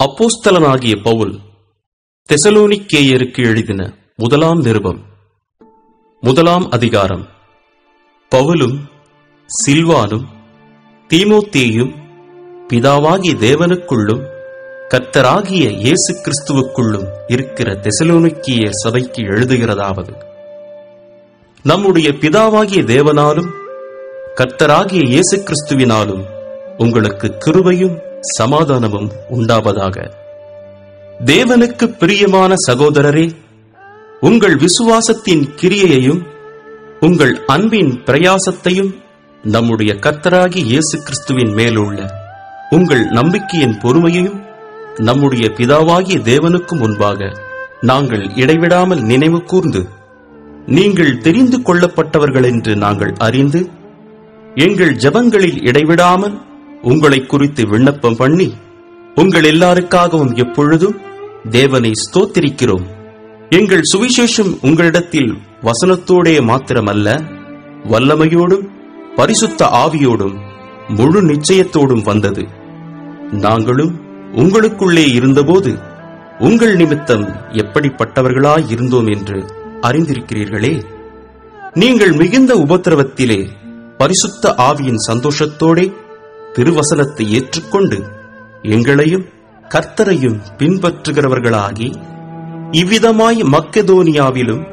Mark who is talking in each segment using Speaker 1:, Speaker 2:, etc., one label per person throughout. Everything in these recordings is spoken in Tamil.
Speaker 1: அப்போஸ்தலனாகிய பவுல் தெசலோனிக்கேயருக்கு எழுதின முதலாம் நிருபம் 1ஆம் அதிகாரம். பவுலும் சில்வானும் தீமோத்தேயும் பிதாவாகிய தேவனுக்குள்ளும் கர்த்தராகிய இயேசு கிறிஸ்துவுக்குள்ளும் இருக்கிற தெசலோனிக்கேய சபைக்கு எழுதுகிறதாவது: நம்முடைய பிதாவாகிய தேவனாலும் கர்த்தராகிய இயேசு கிறிஸ்துவினாலும் உங்களுக்கு கிருபையும் சமாதானமும் உண்டாவதாக. தேவனுக்கு பிரியமான சகோதரரே, உங்கள் விசுவாசத்தின் கிரியையையும் உங்கள் அன்பின் பிரயாசத்தையும் நம்முடைய கர்த்தராகிய இயேசு கிறிஸ்துவின் மேலுள்ள உங்கள் நம்பிக்கையின் பொறுமையையும் நம்முடைய பிதாவாகிய தேவனுக்கு முன்பாக நாங்கள் இடைவிடாமல் நினைவு கூர்ந்து, நீங்கள் தெரிந்து கொள்ளப்பட்டவர்கள் என்று நாங்கள் அறிந்து, எங்கள் ஜெபங்களில் இடைவிடாமல் உங்களை குறித்து விண்ணப்பம் பண்ணி, உங்கள் எல்லாருக்காகவும் எப்பொழுதும் தேவனை ஸ்தோத்திரிக்கிறோம். எங்கள் சுவிசேஷம் உங்களிடத்தில் வசனத்தோடே மாத்திரமல்ல, வல்லமையோடும் பரிசுத்த ஆவியோடும் முழு நிச்சயத்தோடும் வந்தது. நாங்களும் உங்களுக்குள்ளே இருந்தபோது உங்கள் நிமித்தம் எப்படிப்பட்டவர்களாய் இருந்தோம் என்று அறிந்திருக்கிறீர்களே. நீங்கள் மிகுந்த உபத்திரவத்திலே பரிசுத்த ஆவியின் சந்தோஷத்தோடே திருவசனத்தை ஏற்றுக்கொண்டு எங்களையும் கர்த்தரையும் பின்பற்றுகிறவர்களாகி, இவ்விதமாய் மக்கெதோனியாவிலும்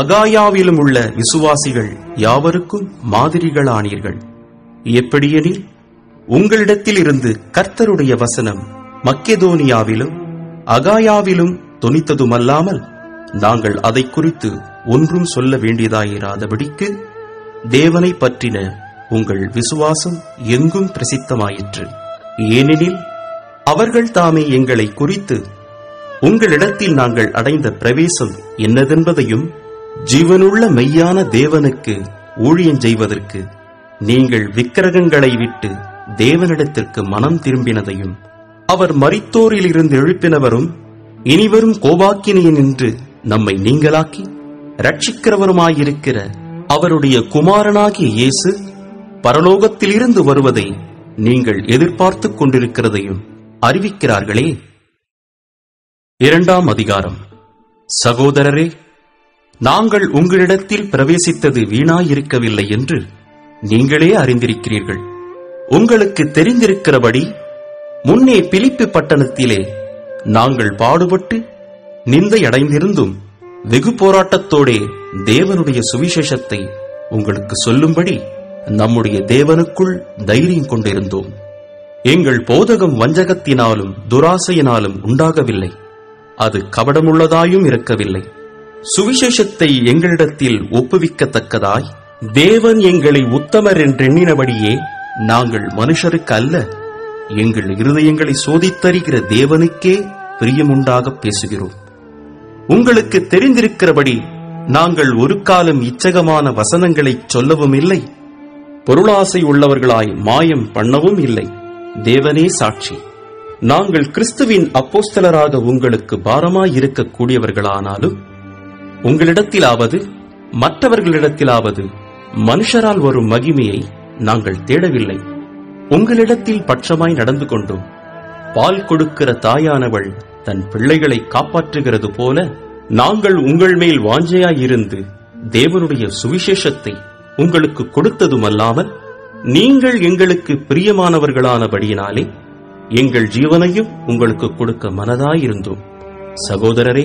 Speaker 1: அகாயாவிலும் உள்ள விசுவாசிகள் யாவருக்கும் மாதிரிகளானீர்கள். எப்படியெனில், உங்களிடத்தில் இருந்து கர்த்தருடைய வசனம் மக்கெதோனியாவிலும் அகாயாவிலும் தொனித்ததுமல்லாமல், நாங்கள் அதை குறித்து ஒன்றும் சொல்ல வேண்டியதாயிராதபடிக்கு தேவனை பற்றின உங்கள் விசுவாசம் எங்கும் பிரசித்தமாயிற்று. ஏனெனில், அவர்கள் தாமே எங்களை குறித்து உங்களிடத்தில் நாங்கள் அடைந்த பிரவேசம் என்னதென்பதையும், ஜீவனுள்ள மெய்யான தேவனுக்கு ஊழியம் செய்வதற்கு நீங்கள் விக்கிரகங்களை விட்டு தேவனிடத்திற்கு மனம் திரும்பினதையும், அவர் மரித்தோரிலிருந்து எழுப்பினவரும் இனிவரும் கோபாக்கினியனின்று நம்மை நீங்களாக்கி இரட்சிக்கிறவருமாயிருக்கிற அவருடைய குமாரனாகிய இயேசு பரலோகத்திலிருந்து வருவதை நீங்கள் எதிர்பார்த்துக் கொண்டிருக்கிறதையும் அறிவிக்கிறார்களே. 2ஆம் அதிகாரம். சகோதரரே, நாங்கள் உங்களிடத்தில் பிரவேசித்தது வீணாயிருக்கவில்லை என்று நீங்களே அறிந்திருக்கிறீர்கள். உங்களுக்கு தெரிந்திருக்கிறபடி முன்னே பிலிப்பி பட்டணத்திலே நாங்கள் பாடுபட்டு நிந்தையடைந்திருந்தும் வெகு போராட்டத்தோடே தேவனுடைய சுவிசேஷத்தை உங்களுக்கு சொல்லும்படி நம்முடைய தேவனுக்குள் தைரியம் கொண்டிருந்தோம். எங்கள் போதகம் வஞ்சகத்தினாலும் துராசையினாலும் உண்டாகவில்லை, அது கபடமுள்ளதாயும் இருக்கவில்லை. சுவிசேஷத்தை எங்களிடத்தில் ஒப்புவிக்கத்தக்கதாய் தேவன் எங்களை உத்தமர் என்றெண்ணினபடியே நாங்கள் மனுஷருக்கு அல்ல, எங்கள் இருதயங்களை சோதித்தறிகிற தேவனுக்கே பிரியமுண்டாக பேசுகிறோம். உங்களுக்கு தெரிந்திருக்கிறபடி நாங்கள் ஒரு காலம் இச்சகமான வசனங்களை சொல்லவும் இல்லை, பொருளாசை உள்ளவர்களாய் மாயம் பண்ணவும் இல்லை. தேவனே சாட்சி, நாங்கள் கிறிஸ்துவின் அப்போஸ்தலராக உங்களுக்கு பாரமாயிருக்கக்கூடியவர்களானாலும், உங்களிடத்திலாவது மற்றவர்களிடத்திலாவது மனுஷரால் வரும் மகிமையை நாங்கள் தேடவில்லை. உங்களிடத்தில் பட்சமாய் நடந்து கொண்டோம். பால் கொடுக்கிற தாயானவள் தன் பிள்ளைகளை காப்பாற்றுகிறது போல, நாங்கள் உங்கள் மேல் வாஞ்சையாயிருந்து தேவனுடைய சுவிசேஷத்தை உங்களுக்கு கொடுத்ததுமல்லாமல், நீங்கள் எங்களுக்கு பிரியமானவர்களானபடியினாலே எங்கள் ஜீவனையும் உங்களுக்கு கொடுக்க மனதாயிருந்தோம். சகோதரரே,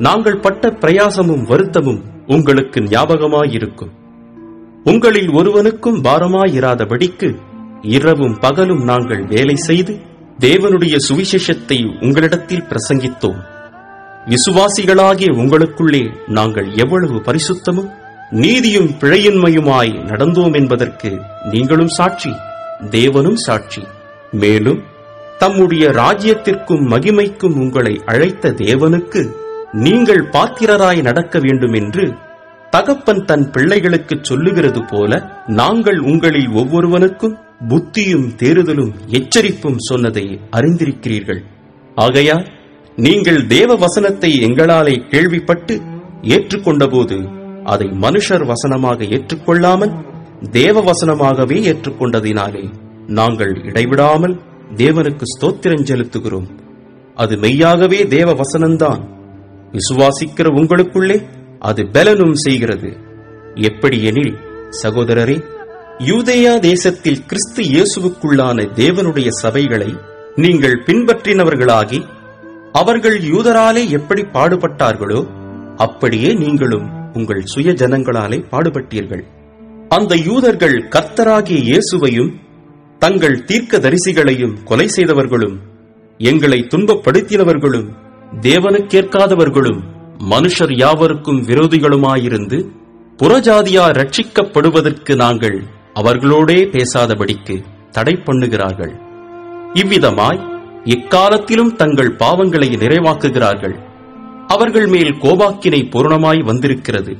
Speaker 1: நாங்கள் பட்ட பிரயாசமும் வருத்தமும் உங்களுக்கு ஞாபகமாயிருக்கும். உங்களில் ஒருவனுக்கும் பாரமாயிராதபடிக்கு இரவும் பகலும் நாங்கள் வேலை செய்து தேவனுடைய சுவிசேஷத்தை உங்களிடத்தில் பிரசங்கித்தோம். விசுவாசிகளாகிய உங்களுக்குள்ளே நாங்கள் எவ்வளவு பரிசுத்தமும் நீதியும் பிழையின்மையுமாய் நடந்தோம் என்பதற்கு நீங்களும் சாட்சி, தேவனும் சாட்சி. மேலும் தம்முடைய ராஜ்யத்திற்கும் மகிமைக்கும் உங்களை அழைத்த தேவனுக்கு நீங்கள் பாத்திரராய் நடக்க வேண்டும் என்று தகப்பன் தன் பிள்ளைகளுக்கு சொல்லுகிறது போல, நாங்கள் உங்களில் ஒவ்வொருவனுக்கும் புத்தியும் தேறுதலும் எச்சரிப்பும் சொன்னதை அறிந்திருக்கிறீர்கள். ஆகையால் நீங்கள் தேவ வசனத்தை எங்களாலே கேள்விப்பட்டு ஏற்றுக்கொண்டபோது அதை மனுஷர் வசனமாக ஏற்றுக்கொள்ளாமல் தேவ வசனமாகவே ஏற்றுக்கொண்டதினாலே நாங்கள் இடைவிடாமல் தேவனுக்கு ஸ்தோத்திரம் செலுத்துகிறோம். அது மெய்யாகவே தேவ வசனம்தான். விசுவாசிக்கிற உங்களுக்குள்ளே அது பலனும் செய்கிறது. எப்படி எனில், சகோதரரே, யூதேயா தேசத்தில் கிறிஸ்து இயேசுவுக்குள்ளான தேவனுடைய சபைகளை நீங்கள் பின்பற்றினவர்களாகி, அவர்கள் யூதராலே எப்படி பாடுபட்டார்களோ அப்படியே நீங்களும் உங்கள் சுய ஜனங்களாலே பாடுபட்டீர்கள். அந்த யூதர்கள் கர்த்தராகிய இயேசுவையும் தங்கள் தீர்க்க தரிசிகளையும் கொலை செய்தவர்களும், எங்களை துன்பப்படுத்தினவர்களும், தேவனுக்கேற்காதவர்களும், மனுஷர் யாவருக்கும் விரோதிகளுமாயிருந்து புறஜாதியார் ரட்சிக்கப்படுவதற்கு நாங்கள் அவர்களோடே பேசாதபடிக்கு தடை பண்ணுகிறார்கள். இவ்விதமாய் எக்காலத்திலும் தங்கள் பாவங்களை நிறைவாக்குகிறார்கள். அவர்கள் மேல் கோபாக்கினை பூரணமாய் வந்திருக்கிறது.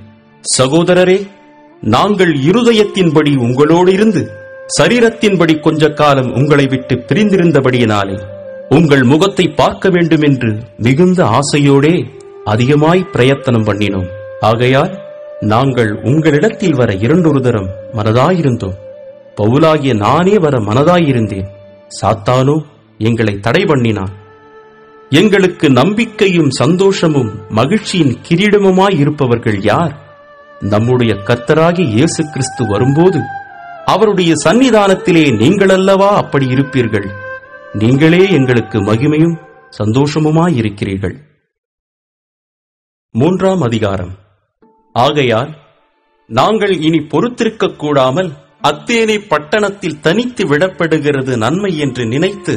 Speaker 1: சகோதரரே, நாங்கள் இருதயத்தின்படி உங்களோடு இருந்து சரீரத்தின்படி கொஞ்ச காலம் உங்களை விட்டு பிரிந்திருந்தபடியினாலே உங்கள் முகத்தை பார்க்க வேண்டும் என்று மிகுந்த ஆசையோடே அதிகமாய் பிரயத்தனம் பண்ணினோம். ஆகையால் நாங்கள் உங்களிடத்தில் வர 2 தரம் மனதாயிருந்தோம். பவுலாகிய நானே வர மனதாயிருந்தேன். சாத்தானோ எங்களை தடை பண்ணினான். எங்களுக்கு நம்பிக்கையும் சந்தோஷமும் மகிழ்ச்சியின் கிரீடமுமாயிருப்பவர்கள் யார்? நம்முடைய கர்த்தராகிய இயேசு கிறிஸ்து வரும்போது அவருடைய சன்னிதானத்திலே நீங்களல்லவா அப்படி இருப்பீர்கள். நீங்களே எங்களுக்கு மகிமையும் சந்தோஷமுமாயிருக்கிறீர்கள். 3ஆம் அதிகாரம். ஆகையால் நாங்கள் இனி பொறுத்திருக்க கூடாமல் அத்தேனை பட்டணத்தில் தனித்து விடப்படுகிறது நன்மை என்று நினைத்து,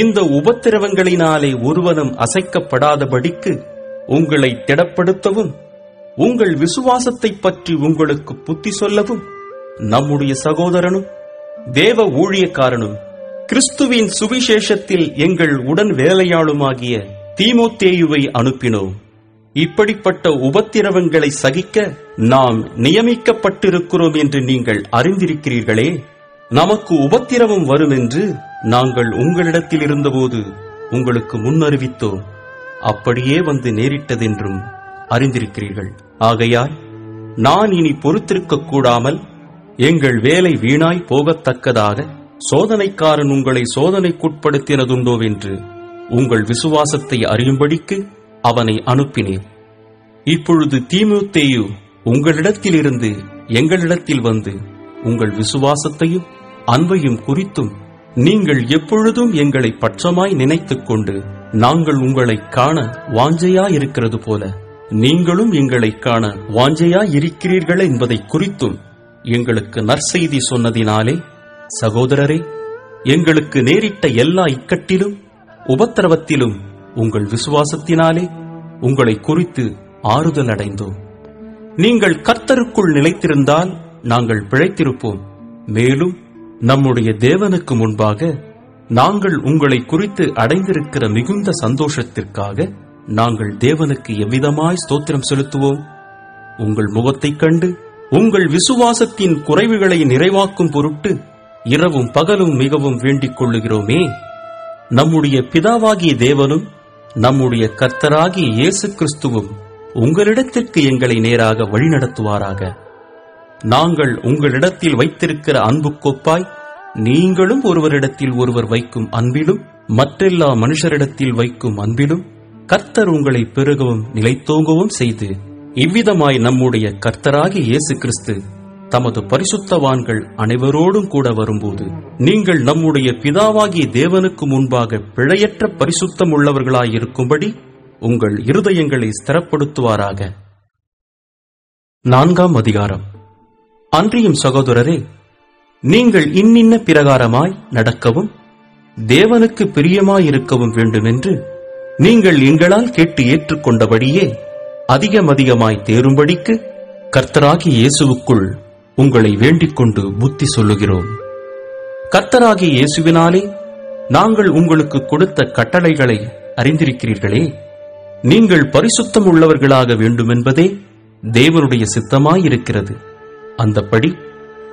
Speaker 1: இந்த உபத்திரவங்களினாலே ஒருவனும் அசைக்கப்படாதபடிக்கு உங்களை திடப்படுத்தவும், உங்கள் விசுவாசத்தை பற்றி உங்களுக்கு புத்தி சொல்லவும், நம்முடைய சகோதரனும் தேவ ஊழியக்காரனும் கிறிஸ்துவின் சுவிசேஷத்தில் எங்கள் உடன் வேலையாளுமாகிய தீமோத்தேயுவை அனுப்பினோம். இப்படிப்பட்ட உபத்திரவங்களை சகிக்க நாம் நியமிக்கப்பட்டிருக்கிறோம் என்று நீங்கள் அறிந்திருக்கிறீர்களே. நமக்கு உபத்திரவம் வரும் என்று நாங்கள் உங்களிடத்தில் இருந்தபோது உங்களுக்கு முன்னறிவித்தோம். அப்படியே வந்து நேரிட்டதென்றும் அறிந்திருக்கிறீர்கள். ஆகையால் நான் இனி பொறுத்திருக்க கூடாமல் எங்கள் வேலை வீணாய் போகத்தக்கதாக சோதனைக்காரன் உங்களை சோதனைக்குட்படுத்தினதுண்டோவென்று உங்கள் விசுவாசத்தை அறியும்படிக்கு அவனை அனுப்பினேன். இப்பொழுது தீமோத்தேயு உங்களிடத்திலிருந்து எங்களிடத்தில் வந்து உங்கள் விசுவாசத்தையும் அன்பையும் குறித்தும் நீங்கள் எப்பொழுதும் எங்களை பட்சமாய் நினைத்துக் கொண்டு, நாங்கள் உங்களை காண வாஞ்சையாயிருக்கிறது போல நீங்களும் எங்களை காண வாஞ்சையாயிருக்கிறீர்கள் என்பதை குறித்தும் எங்களுக்கு நற்செய்தி சொன்னதினாலே, சகோதரரே, எங்களுக்கு நேரிட்ட எல்லா இக்கட்டிலும் உபத்திரவத்திலும் உங்கள் விசுவாசத்தினாலே உங்களை குறித்து ஆறுதல் அடைந்தோம். நீங்கள் கர்த்தருக்குள் நிலைத்திருந்தால் நாங்கள் பிழைத்திருப்போம். மேலும் நம்முடைய தேவனுக்கு முன்பாக நாங்கள் உங்களை குறித்து அடைந்திருக்கிற மிகுந்த சந்தோஷத்திற்காக நாங்கள் தேவனுக்கு எவ்விதமாய் ஸ்தோத்திரம் செலுத்துவோம்? உங்கள் முகத்தைக் கண்டு உங்கள் விசுவாசத்தின் குறைவுகளை நிறைவாக்கும் பொருட்டு இரவும் பகலும் மிகவும் வேண்டிக் கொள்ளுகிறோமே. நம்முடைய பிதாவாகிய தேவனும் நம்முடைய கர்த்தராகிய இயேசு கிறிஸ்துவும் உங்களிடத்திற்கு எங்களை நேராக வழிநடத்துவாராக. நாங்கள் உங்களிடத்தில் வைத்திருக்கிற அன்பு கோப்பாய் நீங்களும் ஒருவரிடத்தில் ஒருவர் வைக்கும் அன்பிலும் மற்றெல்லா மனுஷரிடத்தில் வைக்கும் அன்பிலும் கர்த்தர் உங்களை பெருகவும் நிலைத்தோங்கவும் செய்து, இவ்விதமாய் நம்முடைய கர்த்தராகிய இயேசு கிறிஸ்து தமது பரிசுத்தவான்கள் அனைவரோடும் கூட வரும்போது நீங்கள் நம்முடைய பிதாவாகிய தேவனுக்கு முன்பாக பிழையற்ற பரிசுத்தம் உள்ளவர்களாயிருக்கும்படி உங்கள் இருதயங்களை ஸ்திரப்படுத்துவாராக. 4ஆம் அதிகாரம். அன்றியும் சகோதரரே, நீங்கள் இன்னின்ன பிரகாரமாய் நடக்கவும் தேவனுக்கு பிரியமாயிருக்கவும் வேண்டுமென்று நீங்கள் எங்களால் கேட்டு ஏற்றுக்கொண்டபடியே அதிகமாய் தேரும்படிக்கு கர்த்தராகிய இயேசுவுக்குள் உங்களை வேண்டிக் கொண்டு புத்தி சொல்லுகிறோம். கர்த்தராகிய இயேசுவினாலே நாங்கள் உங்களுக்கு கொடுத்த கட்டளைகளை அறிந்திருக்கிறீர்களே. நீங்கள் பரிசுத்தம் உள்ளவர்களாக வேண்டுமென்பதே தேவனுடைய சித்தமாயிருக்கிறது. அந்தப்படி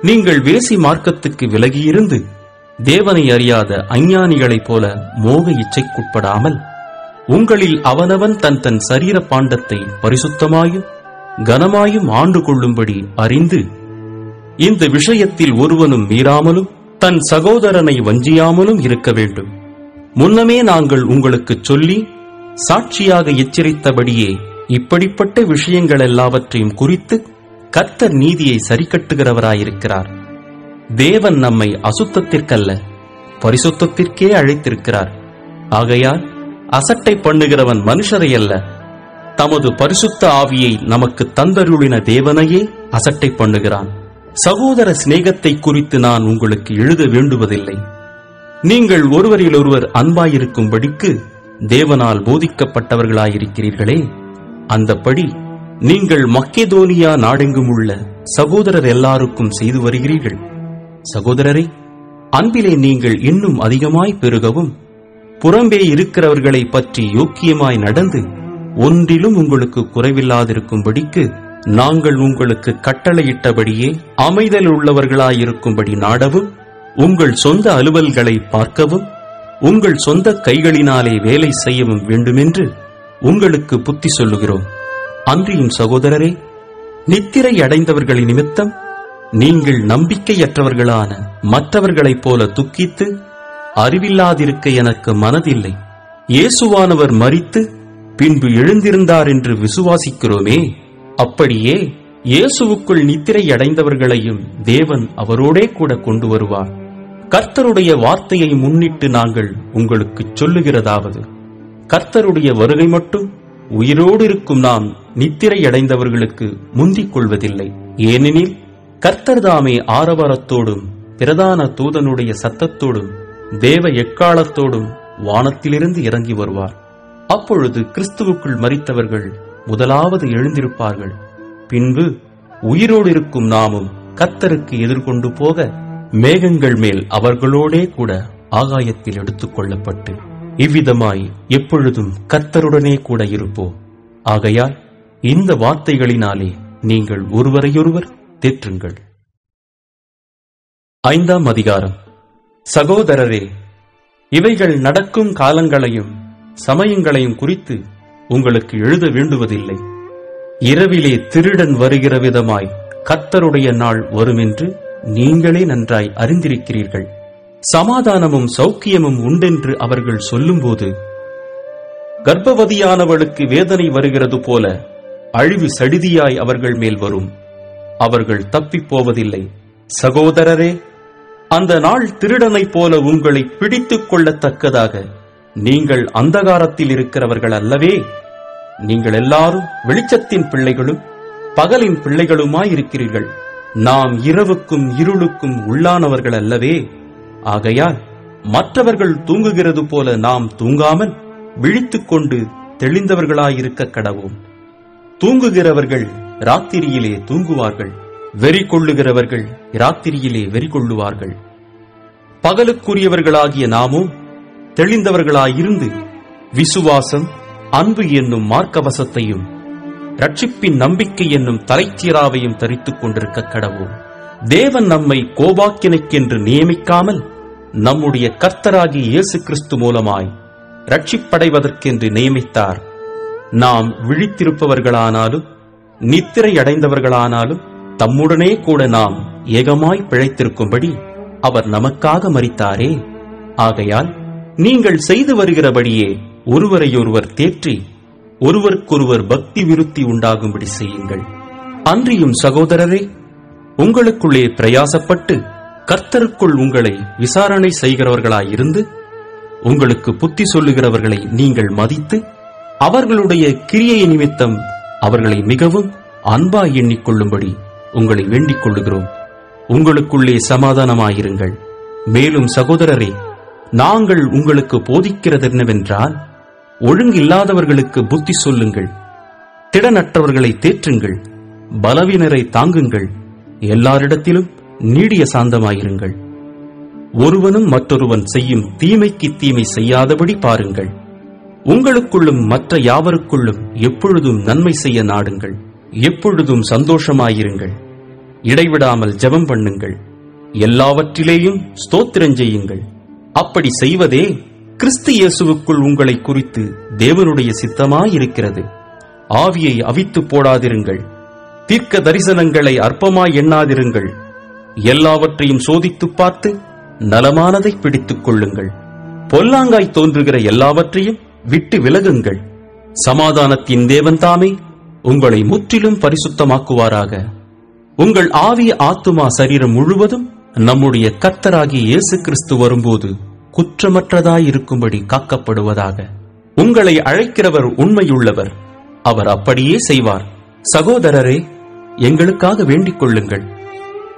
Speaker 1: நீங்கள் வேசி மார்க்கத்துக்கு விலகியிருந்து தேவனை அறியாத அஞ்ஞானிகளைப் போல மோக இச்சைக்குட்படாமல், உங்களில் அவனவன் தன் தன் சரீர பாண்டத்தை பரிசுத்தமாயும் கனமாயும் ஆண்டு கொள்ளும்படி அறிந்து, இந்த விஷயத்தில் ஒருவனும் மீறாமலும் தன் சகோதரனை வஞ்சியாமலும் இருக்க வேண்டும். முன்னமே நாங்கள் உங்களுக்குச் சொல்லி சாட்சியாக எச்சரித்தபடியே இப்படிப்பட்ட விஷயங்கள் எல்லாவற்றையும் குறித்து கர்த்தர் நீதியை சரிக்கட்டுகிறவராயிருக்கிறார். தேவன் நம்மை அசுத்தத்திற்கல்ல, பரிசுத்தத்திற்கே அழைத்திருக்கிறார். ஆகையால் அசட்டை பண்ணுகிறவன் மனுஷரை அல்ல, தமது பரிசுத்த ஆவியை நமக்கு தந்தருளின தேவனையே அசட்டை பண்ணுகிறான். சகோதர சிநேகத்தை குறித்து நான் உங்களுக்கு எழுத வேண்டுவதில்லை. நீங்கள் ஒருவரிலொருவர் அன்பாயிருக்கும்படிக்கு தேவனால் போதிக்கப்பட்டவர்களாயிருக்கிறீர்களே, அந்தப்படி நீங்கள் மக்கெதோனியா நாடெங்கும் உள்ள சகோதரர் எல்லாருக்கும் செய்து வருகிறீர்கள். சகோதரரே, அன்பிலே நீங்கள் இன்னும் அதிகமாய் பெருகவும், புறம்பே இருக்கிறவர்களை பற்றி யோக்கியமாய் நடந்து ஒன்றிலும் உங்களுக்கு குறைவில்லாதிருக்கும்படிக்கு நாங்கள் உங்களுக்கு கட்டளையிட்டபடியே அமைதல் உள்ளவர்களாயிருக்கும்படி நாடவும், உங்கள் சொந்த அலுவல்களை பார்க்கவும், உங்கள் சொந்த கைகளினாலே வேலை செய்யவும் வேண்டுமென்று உங்களுக்கு புத்தி சொல்லுகிறோம். அன்றியும் சகோதரரே, நித்திரை அடைந்தவர்களின் நிமித்தம் நீங்கள் நம்பிக்கையற்றவர்களான மற்றவர்களைப் போல துக்கித்து அறிவில்லாதிருக்க எனக்கு மனதில்லை. இயேசுவானவர் மரித்து பின்பு எழுந்திருந்தார் என்று விசுவாசிக்கிறோமே, அப்படியே இயேசுவுக்குள் நித்திரை அடைந்தவர்களையும் தேவன் அவரோடே கூட கொண்டு வருவார். கர்த்தருடைய வார்த்தையை முன்னிட்டு நாங்கள் உங்களுக்கு சொல்லுகிறதாவது, கர்த்தருடைய வருகை மட்டும் உயிரோடு இருக்கும் நாம் நித்திரை அடைந்தவர்களுக்கு முந்திக் கொள்வதில்லை. ஏனெனில் கர்த்தர் தாமே ஆரவாரத்தோடும் பிரதான தூதனுடைய சத்தத்தோடும் தேவ எக்காலத்தோடும் வானத்திலிருந்து இறங்கி வருவார். அப்பொழுது கிறிஸ்துவுக்குள் மரித்தவர்கள் முதலாவது எழுந்திருப்பார்கள். பின்பு உயிரோடு இருக்கும் நாமும் கர்த்தருக்கு எதிர்கொண்டு போக மேகங்கள் மேல் அவர்களோடே கூட ஆகாயத்தில் எடுத்துக் கொள்ளப்பட்டு இவ்விதமாய் எப்பொழுதும் கர்த்தருடனே கூட இருப்போம். ஆகையால் இந்த வார்த்தைகளினாலே நீங்கள் ஒருவரையொருவர் தேற்றுங்கள். 5ஆம் அதிகாரம். சகோதரரே, இவைகள் நடக்கும் காலங்களையும் சமயங்களையும் குறித்து உங்களுக்கு எழுத வேண்டுவதில்லை. இரவிலே திருடன் வருகிற விதமாய் கர்த்தருடைய நாள் வருமென்று நீங்களே நன்றாய் அறிந்திருக்கிறீர்கள். சமாதானமும் சௌக்கியமும் உண்டென்று அவர்கள் சொல்லும்போது கர்ப்பவதியானவளுக்கு வேதனை வருகிறது போல அழிவு சடிதியாய் அவர்கள் மேல் வரும். அவர்கள் தப்பிப் போவதில்லை. சகோதரரே, அந்த நாள் திருடனைப் போல உங்களை பிடித்துக் கொள்ளத்தக்கதாக நீங்கள் அந்தகாரத்தில் இருக்கிறவர்கள் அல்லவே. நீங்கள் எல்லாரும் வெளிச்சத்தின் பிள்ளைகளும் பகலின் பிள்ளைகளுமாயிருக்கிறீர்கள். நாம் இரவுக்கும் இருளுக்கும் உள்ளானவர்கள் அல்லவே. ஆகையால் மற்றவர்கள் தூங்குகிறது போல நாம் தூங்காமல் விழித்துக் கொண்டு தெளிந்தவர்களாயிருக்க கடவோம். தூங்குகிறவர்கள் ராத்திரியிலே தூங்குவார்கள், வெறி கொள்ளுகிறவர்கள் ராத்திரியிலே வெறி கொள்ளுவார்கள். பகலுக்குரியவர்களாகிய நாமும் தெளிந்தவர்களாயிருந்து விசுவாசம், அன்பு என்னும் மார்க்கவசத்தையும் ரட்சிப்பின் நம்பிக்கை என்னும் தலைச்சீராவையும் தரித்துக் கொண்டிருக்க கடவோம். தேவன் நம்மை கோபாக்கினைக்கென்று நியமிக்காமல் நம்முடைய கர்த்தராகிய இயேசு கிறிஸ்து மூலமாய் ரட்சிப்படைவதற்கென்று நியமித்தார். நாம் விழித்திருப்பவர்களானாலும் நித்திரை அடைந்தவர்களானாலும் தம்முடனே கூட நாம் ஏகமாய் பிழைத்திருக்கும்படி அவர் நமக்காக மரித்தாரே. ஆகையால் நீங்கள் செய்து வருகிறபடியே ஒருவரையொருவர் தேற்றி ஒருவருக்கொருவர் பக்தி விருத்தி உண்டாகும்படி செய்யுங்கள். அன்றியும் சகோதரரே, உங்களுக்குள்ளே பிரயாசப்பட்டு கர்த்தருக்குள் உங்களை விசாரணை செய்கிறவர்களாயிருந்து உங்களுக்கு புத்தி சொல்லுகிறவர்களை நீங்கள் மதித்து அவர்களுடைய கிரியை நிமித்தம் அவர்களை மிகவும் அன்பாய் எண்ணிக்கொள்ளும்படி உங்களை வேண்டிக் கொள்ளுகிறோம். உங்களுக்குள்ளே சமாதானமாயிருங்கள். மேலும் சகோதரரே, நாங்கள் உங்களுக்கு போதிக்கிறது என்னவென்றால், ஒழுங்கில்லாதவர்களுக்கு புத்தி சொல்லுங்கள், திடனற்றவர்களை தேற்றுங்கள், பலவீனரை தாங்குங்கள், எல்லாரிடத்திலும் நீடிய சாந்தமாயிருங்கள். ஒருவனும் மற்றொருவன் செய்யும் தீமைக்கு தீமை செய்யாதபடி பாருங்கள். உங்களுக்குள்ளும் மற்ற யாவருக்குள்ளும் எப்பொழுதும் நன்மை செய்ய நாடுங்கள். எப்பொழுதும் சந்தோஷமாயிருங்கள். இடைவிடாமல் ஜெபம் பண்ணுங்கள். எல்லாவற்றிலேயும் ஸ்தோத்திரம் செய்யுங்கள். அப்படி செய்வதே கிறிஸ்து இயேசுவுக்குள் உங்களை குறித்து தேவனுடைய சித்தமாயிருக்கிறது. ஆவியை அவித்து போடாதிருங்கள். தீர்க்க தரிசனங்களை அற்பமாய் எண்ணாதிருங்கள். எல்லாவற்றையும் சோதித்துப் பார்த்து நலமானதை பிடித்துக் கொள்ளுங்கள். பொல்லாங்காய் தோன்றுகிற எல்லாவற்றையும் விட்டு விலகுங்கள். சமாதானத்தின் தேவன் தாமே உங்களை முற்றிலும் பரிசுத்தமாக்குவாராக. உங்கள் ஆவி, ஆத்துமா, சரீரம் முழுவதும் நம்முடைய கர்த்தராகிய இயேசு கிறிஸ்து வரும்போது குற்றமற்றதாயிருக்கும்படி காக்கப்படுவதாக. உங்களை அழைக்கிறவர் உண்மையுள்ளவர், அவர் அப்படியே செய்வார். சகோதரரே, எங்களுக்காக வேண்டிக் கொள்ளுங்கள்.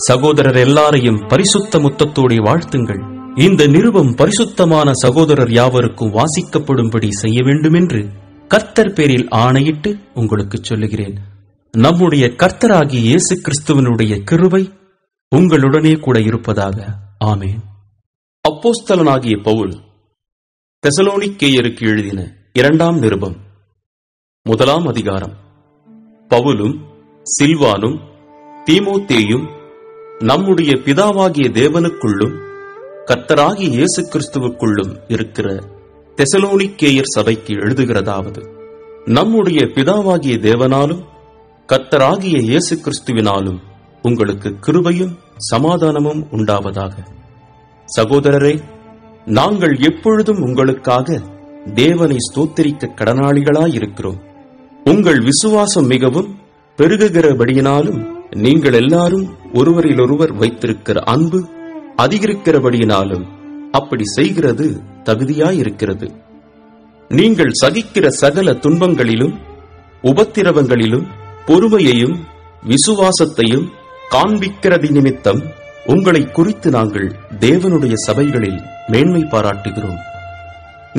Speaker 1: சகோதரர் எல்லாரையும் பரிசுத்த முத்தத்தோடு வாழ்த்துங்கள். இந்த நிருபம் பரிசுத்தமான சகோதரர் யாவருக்கும் வாசிக்கப்படும்படி செய்ய வேண்டுமென்று கர்த்தர் பேரில் ஆணையிட்டு உங்களுக்கு சொல்லுகிறேன். நம்முடைய கர்த்தராகிய இயேசு கிறிஸ்துவனுடைய கிருபை உங்களுடனே கூட இருப்பதாக. ஆமென். அப்போஸ்தலனாகிய பவுல் தெசலோனிக்கேயருக்கு எழுதின 2ஆம் நிருபம் 1ஆம் அதிகாரம். பவுலும் சில்வானும் தீமோத்தேயும் நம்முடைய பிதாவாகிய தேவனுக்குள்ளும் கர்த்தராகிய இயேசு கிறிஸ்துவுக்குள்ளும் இருக்கிற தெசலோனிக்கேயர் சபைக்கு எழுதுகிறதாவது: நம்முடைய பிதாவாகிய தேவனாலும் கர்த்தராகிய இயேசு கிறிஸ்துவினாலும் உங்களுக்கு கிருபையும் சமாதானமும் உண்டாவதாக. சகோதரரே, நாங்கள் எப்பொழுதும் உங்களுக்காக தேவனை ஸ்தோத்திரிக்க கடனாளிகளாயிருக்கிறோம். உங்கள் விசுவாசம் மிகவும் பெருகுகிறபடியினாலும் நீங்கள் எல்லாரும் ஒருவரிலொருவர் வைத்திருக்கிற அன்பு அதிகரிக்கிறபடியினாலும் அப்படி செய்கிறது தகுதியாயிருக்கிறது. நீங்கள் சகிக்கிற சகல துன்பங்களிலும் உபத்திரவங்களிலும் பொறுமையையும் விசுவாசத்தையும் காண்பிக்கிறது நிமித்தம் உங்களை குறித்து நாங்கள் தேவனுடைய சபைகளில் மேன்மை பாராட்டுகிறோம்.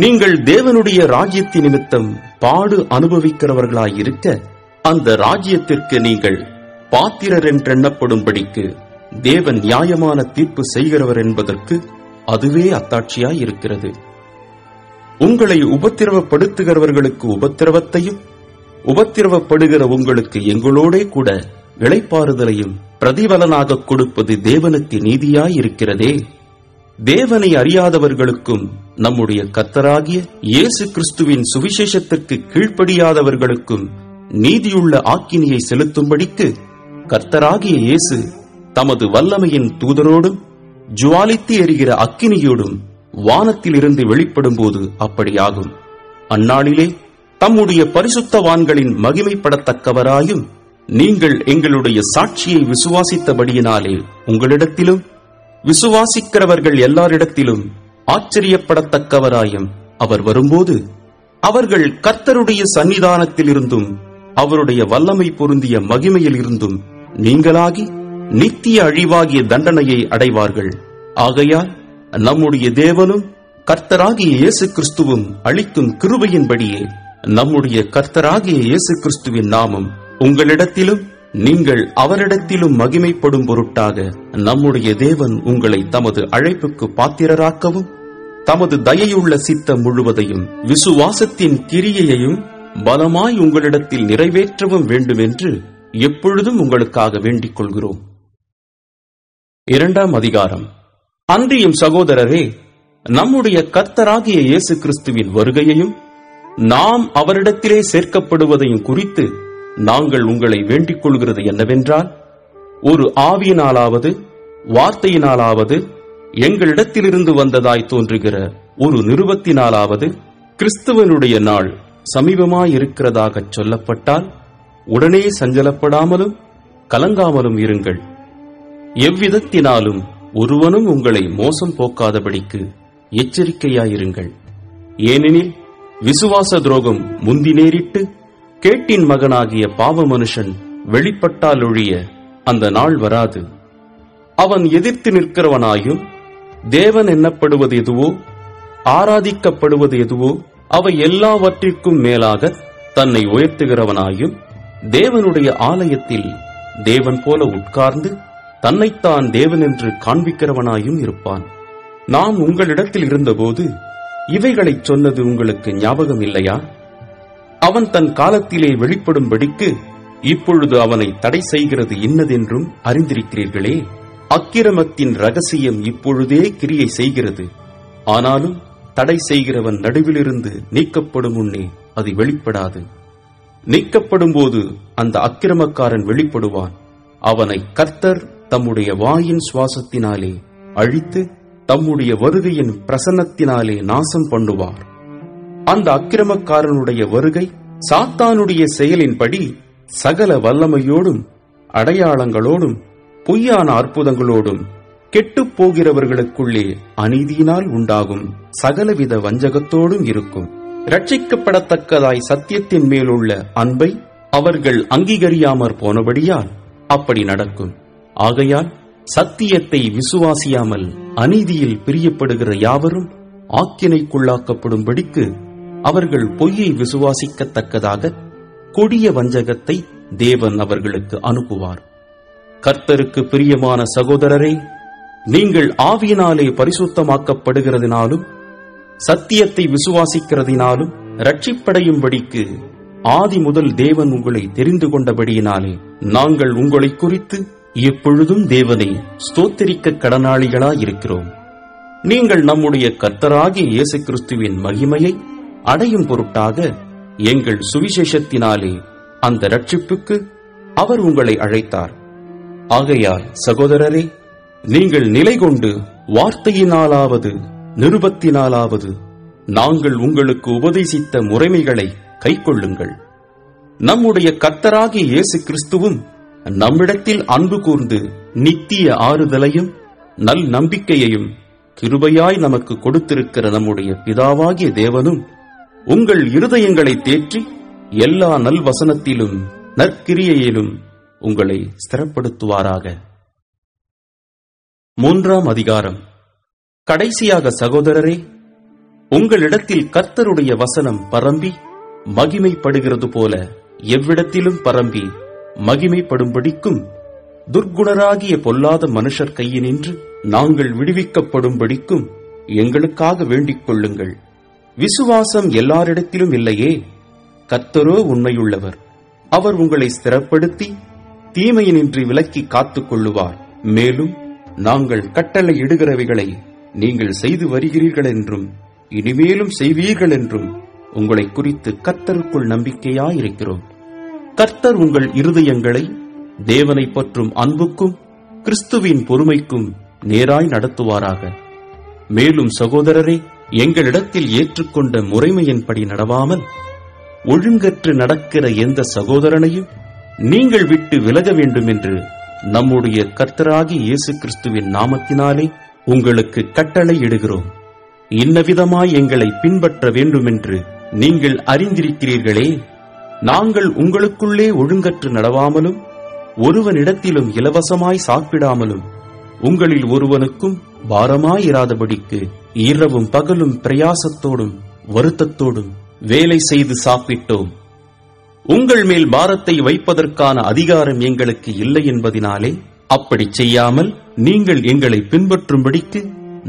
Speaker 1: நீங்கள் தேவனுடைய ராஜ்யத்தின் நிமித்தம் பாடு அனுபவிக்கிறவர்களாயிருக்க அந்த ராஜ்யத்திற்கு நீங்கள் பாத்திரர் என்றெண்ணப்படும்படிக்கு தேவன் நியாயமான தீர்ப்பு செய்கிறவர் என்பதற்கு அதுவே அத்தாட்சியாயிருக்கிறது. உங்களை உபத்திரவப்படுத்துகிறவர்களுக்கு உபத்திரவத்தையும் உபத்திரவப்படுகிற உங்களுக்கு எங்களோடே கூட இளைப்பாறுதலையும் பிரதிபலனாக கொடுப்பது தேவனுக்கு நீதியாயிருக்கிறதே. தேவனை அறியாதவர்களுக்கும் நம்முடைய கர்த்தராகிய இயேசு கிறிஸ்துவின் சுவிசேஷத்திற்கு கீழ்ப்படியாதவர்களுக்கும் நீதியுள்ள ஆக்கினியை செலுத்தும்படிக்கு கர்த்தராகிய இயேசு தமது வல்லமையின் தூதரோடும் ஜுவாலித்து எரிகிற அக்கினியோடும் வானத்திலிருந்து வெளிப்படும் போது அப்படியாகும். அந்நாளிலே தம்முடைய பரிசுத்தவான்களின் மகிமைப்படத்தக்கவராயும் நீங்கள் எங்களுடைய சாட்சியை விசுவாசித்தபடியினாலே உங்களிடத்திலும் விசுவாசிக்கிறவர்கள் எல்லாரிடத்திலும் ஆச்சரியப்படத்தக்கவராயும் அவர் வரும்போது அவர்கள் கர்த்தருடைய சன்னிதானத்திலிருந்தும் அவருடைய வல்லமை பொருந்திய மகிமையில் இருந்தும் நீங்களாகி நித்திய அழிவாகிய தண்டனையை அடைவார்கள். ஆகையால் நம்முடைய தேவனும் கர்த்தராகிய இயேசு கிறிஸ்துவும் அளிக்கும் கிருபையின்படியே நம்முடைய கர்த்தராகிய இயேசு கிறிஸ்துவின் நாமம் உங்களிடத்திலும் நீங்கள் அவரிடத்திலும் மகிமைப்படும் பொருட்டாக நம்முடைய தேவன் உங்களை தமது அழைப்புக்கு பாத்திரராக்கவும் தமது தயையுள்ள சித்தம் முழுவதையும் விசுவாசத்தின் கிரியையையும் பலமாய் உங்களிடத்தில் நிறைவேற்றவும் வேண்டுமென்று எப்பொழுதும் உங்களுக்காக வேண்டிக் கொள்கிறோம். 2ஆம் அதிகாரம். அன்றியும் சகோதரரே, நம்முடைய கர்த்தராகிய இயேசு கிறிஸ்துவின் வருகையையும் நாம் அவரிடத்திலே சேர்க்கப்படுவதையும் குறித்து நாங்கள் உங்களை வேண்டிக் கொள்கிறது என்னவென்றால், ஒரு ஆவியினாலாவது வார்த்தையினாலாவது எங்களிடத்திலிருந்து வந்ததாய் தோன்றுகிற ஒரு நிருபத்தினாலாவது கிறிஸ்துவனுடைய நாள் சமீபமாயிருக்கிறதாக சொல்லப்பட்டால் உடனே சஞ்சலப்படாமலும் கலங்காமலும் இருங்கள். எவ்விதத்தினாலும் ஒருவனும் உங்களை மோசம் போக்காதபடிக்கு எச்சரிக்கையாயிருங்கள். ஏனெனில் விசுவாச துரோகம் முந்தி நேரிட்டு கேட்டின் மகனாகிய பாவ மனுஷன் வெளிப்பட்டால் ஒழிய அந்த நாள் வராது. அவன் எதிர்த்து நிற்கிறவனாயும் தேவன் எண்ணப்படுவது எதுவோ ஆராதிக்கப்படுவது எதுவோ அவை எல்லாவற்றிற்கும் மேலாக தன்னை உயர்த்துகிறவனாயும் தேவனுடைய ஆலயத்தில் தேவன் போல உட்கார்ந்து தன்னைத்தான் தேவன் என்று காண்பிக்கிறவனாயும் இருப்பான். நான் உங்களிடத்தில் இருந்தபோது இவைகளைச் சொன்னது உங்களுக்கு ஞாபகம் இல்லையா? அவன் தன் காலத்திலே வெளிப்படும்படிக்கு இப்பொழுது அவனை தடை செய்கிறது இன்னதென்றும் அறிந்திருக்கிறீர்களே. அக்கிரமத்தின் ரகசியம் இப்பொழுதே கிரியை செய்கிறது. ஆனாலும் தடை செய்கிறவன் நடுவிலிருந்து நீக்கப்படும் முன்னே அது வெளிப்படாது. நீக்கப்படும் போது அந்த அக்கிரமக்காரன் வெளிப்படுவான். அவனை கர்த்தர் தம்முடைய வாயின் சுவாசத்தினாலே அழித்து தம்முடைய வருகையின் பிரசன்னத்தினாலே நாசம் பண்ணுவார். அந்த அக்கிரமக்காரனுடைய வருகை சாத்தானுடைய செயலின்படி சகல வல்லமையோடும் அடையாளங்களோடும் பொய்யான அற்புதங்களோடும் கெட்டுப் போகிறவர்களுக்குள்ளே அநீதியினால் உண்டாகும் சகலவித வஞ்சகத்தோடும் இருக்கும். இரட்சிக்கப்படத்தக்கதாய் சத்தியத்தின் மேலுள்ள அன்பை அவர்கள் அங்கீகரியாமற் போனபடியால் அப்படி நடக்கும். ஆகையால் சத்தியத்தை விசுவாசியாமல் அநீதியில் பிரியப்படுகிற யாவரும் ஆக்கினைக்குள்ளாக்கப்படும்படிக்கு அவர்கள் பொய்யை விசுவாசிக்கத்தக்கதாக கொடிய வஞ்சகத்தை தேவன் அவர்களுக்கு அனுப்புவார். கர்த்தருக்கு பிரியமான சகோதரரே, நீங்கள் ஆவியினாலே பரிசுத்தமாக்கப்படுகிறதினாலும் சத்தியத்தை விசுவாசிக்கிறதினாலும் இரட்சிப்படையும்படிக்கு ஆதி முதல் தேவன் உங்களை தெரிந்து கொண்டபடியினாலே நாங்கள் உங்களை குறித்து எப்பொழுதும் தேவனை ஸ்தோத்திரிக்க கடனாளிகளாயிருக்கிறோம். நீங்கள் நம்முடைய கர்த்தராகிய இயேசு கிறிஸ்துவின் மகிமையை அடையும் பொருட்டாக எங்கள் சுவிசேஷத்தினாலே அந்த இரட்சிப்புக்கு அவர் உங்களை அழைத்தார். ஆகையால் சகோதரரே, நீங்கள் நிலை கொண்டு வார்த்தையினாலாவது நிருபத்தினாலாவது நாங்கள் உங்களுக்கு உபதேசித்த முறைமைகளை கைக்கொள்ளுங்கள். நம்முடைய கர்த்தராகிய இயேசு கிறிஸ்துவும் நம்மிடத்தில் அன்பு கூர்ந்து நித்திய ஆறுதலையும் நல் நம்பிக்கையையும் கிருபையாய் நமக்கு கொடுத்திருக்கிற நம்முடைய பிதாவாகிய தேவனும் உங்கள் இருதயங்களை தேற்றி எல்லா நல்வசனத்திலும் நற்கிரியையிலும் உங்களை ஸ்திரப்படுத்துவாராக. 3ஆம் அதிகாரம். கடைசியாக சகோதரரே, உங்களிடத்தில் கர்த்தருடைய வசனம் பரம்பி மகிமைப்படுகிறது போல எவ்விடத்திலும் பரம்பி மகிமைப்படும்படிக்கும் துர்க்குணராகிய பொல்லாத மனுஷர் கையினின்று நாங்கள் விடுவிக்கப்படும்படிக்கும் எங்களுக்காக வேண்டிக் கொள்ளுங்கள். விசுவாசம் எல்லாரிடத்திலும் இல்லையே, கர்த்தரோ உண்மையுள்ளவர். அவர் உங்களை ஸ்திரப்படுத்தி தீமையினின்று விலக்கி காத்துக் கொள்ளுவார். மேலும் நாங்கள் கட்டளை இடுகிறவைகளை நீங்கள் செய்து வருகிறீர்கள் என்றும் இனிமேலும் செய்வீர்கள் என்றும் உங்களை குறித்து கர்த்தருக்குள் நம்பிக்கையாயிருக்கிறோம். கர்த்தர் உங்கள் இருதயங்களை தேவனை பற்றும் அன்புக்கும் கிறிஸ்துவின் பொறுமைக்கும் நேராய் நடத்துவாராக. மேலும் சகோதரரே, எங்களிடத்தில் ஏற்றுக்கொண்ட முறைமையின்படி நடவாமல் ஒழுங்கற்று நடக்கிற எந்த சகோதரனையும் நீங்கள் விட்டு விலக வேண்டும் என்று நம்முடைய கர்த்தராகிய இயேசு கிறிஸ்துவின் நாமத்தினாலே உங்களுக்கு கட்டளை இடுகிறோம். இன்னவிதமாய் எங்களை பின்பற்ற வேண்டுமென்று நீங்கள் அறிந்திருக்கிறீர்களே. நாங்கள் உங்களுக்குள்ளே ஒழுங்கற்று நடவாமலும் ஒருவனிடத்திலும் இலவசமாய் சாப்பிடாமலும் உங்களில் ஒருவனுக்கும் பாரமாயிராதபடிக்கு இரவும் பகலும் பிரயாசத்தோடும் வருத்தத்தோடும் வேலை செய்து சாப்பிட்டோம். உங்கள் மேல் பாரத்தை வைப்பதற்கான அதிகாரம் எங்களுக்கு இல்லை என்பதினாலே அப்படி செய்யாமல் நீங்கள் எங்களை பின்பற்றும்படிக்கு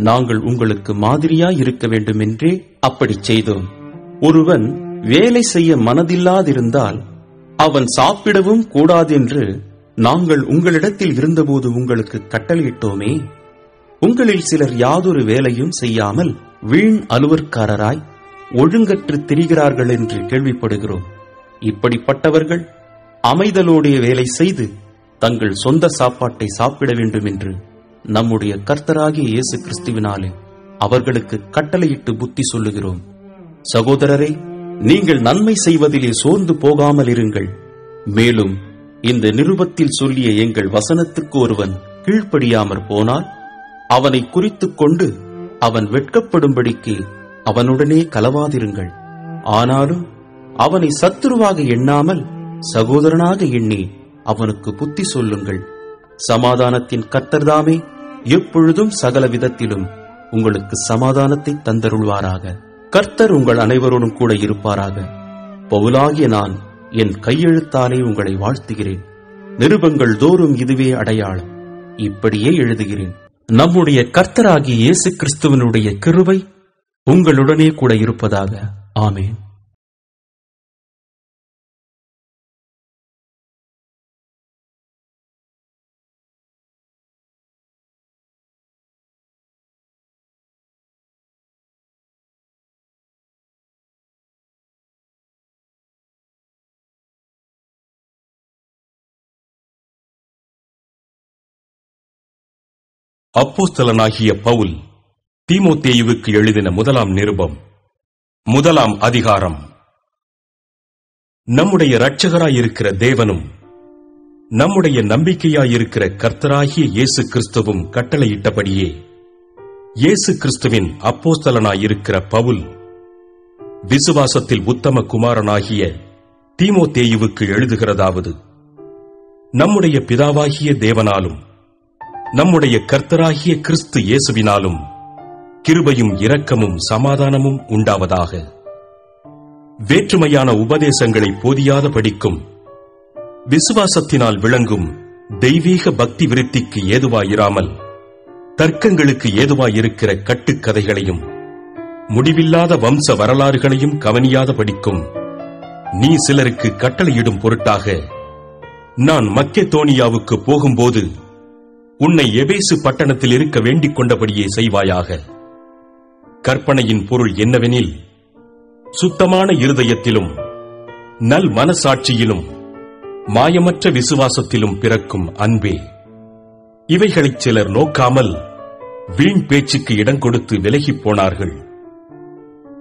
Speaker 1: நாங்கள் உங்களுக்கு மாதிரியாய் இருக்க வேண்டுமென்றே அப்படி செய்தோம். ஒருவன் வேலை செய்ய மனதில்லாதிருந்தால் அவன் சாப்பிடவும் கூடாதென்று நாங்கள் உங்களிடத்தில் இருந்தபோது உங்களுக்கு கட்டளையிட்டோமே. உங்களில் சிலர் யாதொரு வேலையும் செய்யாமல் வீண் அலுவற்காரராய் ஒழுங்கற்று திரிகிறார்கள் என்று கேள்விப்படுகிறோம். இப்படிப்பட்டவர்கள் அமைதலோடைய வேலை செய்து தங்கள் சொந்த சாப்பாட்டை சாப்பிட வேண்டும் என்று நம்முடைய கர்த்தராகிய இயேசு கிறிஸ்துவினாலே அவர்களுக்கு கட்டளையிட்டு புத்தி சொல்லுகிறோம். சகோதரரே, நீங்கள் நன்மை செய்வதிலே சோர்ந்து போகாமல் இருங்கள். மேலும் இந்த நிருபத்தில் சொல்லிய எங்கள் வசனத்துக்கு ஒருவன் கீழ்ப்படியாமற் போனால் அவனை குறித்துக் கொண்டு அவன் வெட்கப்படும்படிக்கு அவனுடனே கலவாதிருங்கள். ஆனாலும் அவனை சத்துருவாக எண்ணாமல் சகோதரனாக எண்ணி அவனுக்கு புத்தி சொல்லுங்கள். சமாதானத்தின் கர்த்தர்தாமே எப்பொழுதும் சகல விதத்திலும் உங்களுக்கு சமாதானத்தை தந்தருள்வாராக. கர்த்தர் உங்கள் அனைவரோடும் கூட இருப்பாராக. பவுலாகிய நான் என் கையெழுத்தாலே உங்களை வாழ்த்துகிறேன். நிருபங்கள் தோறும் இதுவே அடையாளம். இப்படியே எழுதுகிறேன். நம்முடைய கர்த்தராகிய இயேசு கிறிஸ்துவனுடைய கிருபை உங்களுடனே கூட இருப்பதாக. ஆமென்.
Speaker 2: அப்போஸ்தலனாகிய பவுல் தீமோத்தேயுவுக்கு எழுதின முதலாம் நிருபம், முதலாம் அதிகாரம். நம்முடைய இரட்சகராயிருக்கிற தேவனும் நம்முடைய நம்பிக்கையாயிருக்கிற கர்த்தராகிய இயேசு கிறிஸ்துவும் கட்டளையிட்டபடியே இயேசு கிறிஸ்துவின் அப்போஸ்தலனாயிருக்கிற பவுல் விசுவாசத்தில் உத்தம குமாரனாகிய தீமோத்தேயுவுக்கு எழுதுகிறதாவது: நம்முடைய பிதாவாகிய தேவனாலும் நம்முடைய கர்த்தராகிய கிறிஸ்து இயேசுவினாலும் கிருபையும் இரக்கமும் சமாதானமும் உண்டாவதாக. வேற்றுமையான உபதேசங்களை போதியாத படிக்கும் விசுவாசத்தினால் விளங்கும் தெய்வீக பக்தி விருத்திக்கு ஏதுவாயிராமல் தர்க்கங்களுக்கு ஏதுவாயிருக்கிற கட்டுக்கதைகளையும் முடிவில்லாத வம்ச வரலாறுகளையும் கவனியாத படிக்கும் நீ சிலருக்கு கட்டளையிடும் பொருட்டாக நான் மக்கெதோனியாவுக்கு போகும்போது உன்னை எபேசு பட்டணத்தில் இருக்க வேண்டிக் கொண்டபடியே செய்வாயாக. கற்பனையின் பொருள் என்னவெனில், சுத்தமான இருதயத்திலும் நல் மனசாட்சியிலும் மாயமற்ற விசுவாசத்திலும் பிறக்கும் அன்பே. இவைகளைச் சிலர் நோக்காமல் வீண் பேச்சுக்கு இடம் கொடுத்து விலகிப் போனார்கள்.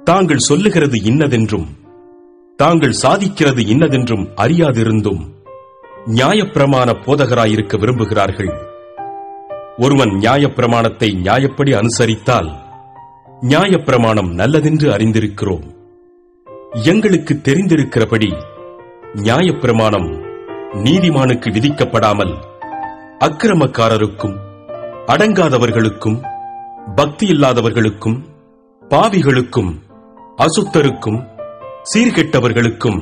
Speaker 2: தாங்கள் சொல்லுகிறது இன்னதென்றும் தாங்கள் சாதிக்கிறது இன்னதென்றும் அறியாதிருந்தும் நியாயப்பிரமாண போதகராயிருக்க விரும்புகிறார்கள். ஒருவன் நியாயப்பிரமாணத்தை நியாயப்படி அனுசரித்தால் நியாயப்பிரமாணம் நல்லதென்று அறிந்திருக்கிறோம். எங்களுக்கு தெரிந்திருக்கிறபடி நியாயப்பிரமாணம் நீதிமானுக்கு விதிக்கப்படாமல் அக்கிரமக்காரருக்கும் அடங்காதவர்களுக்கும் பக்தியில்லாதவர்களுக்கும் பாவிகளுக்கும் அசுத்தருக்கும் சீர்கெட்டவர்களுக்கும்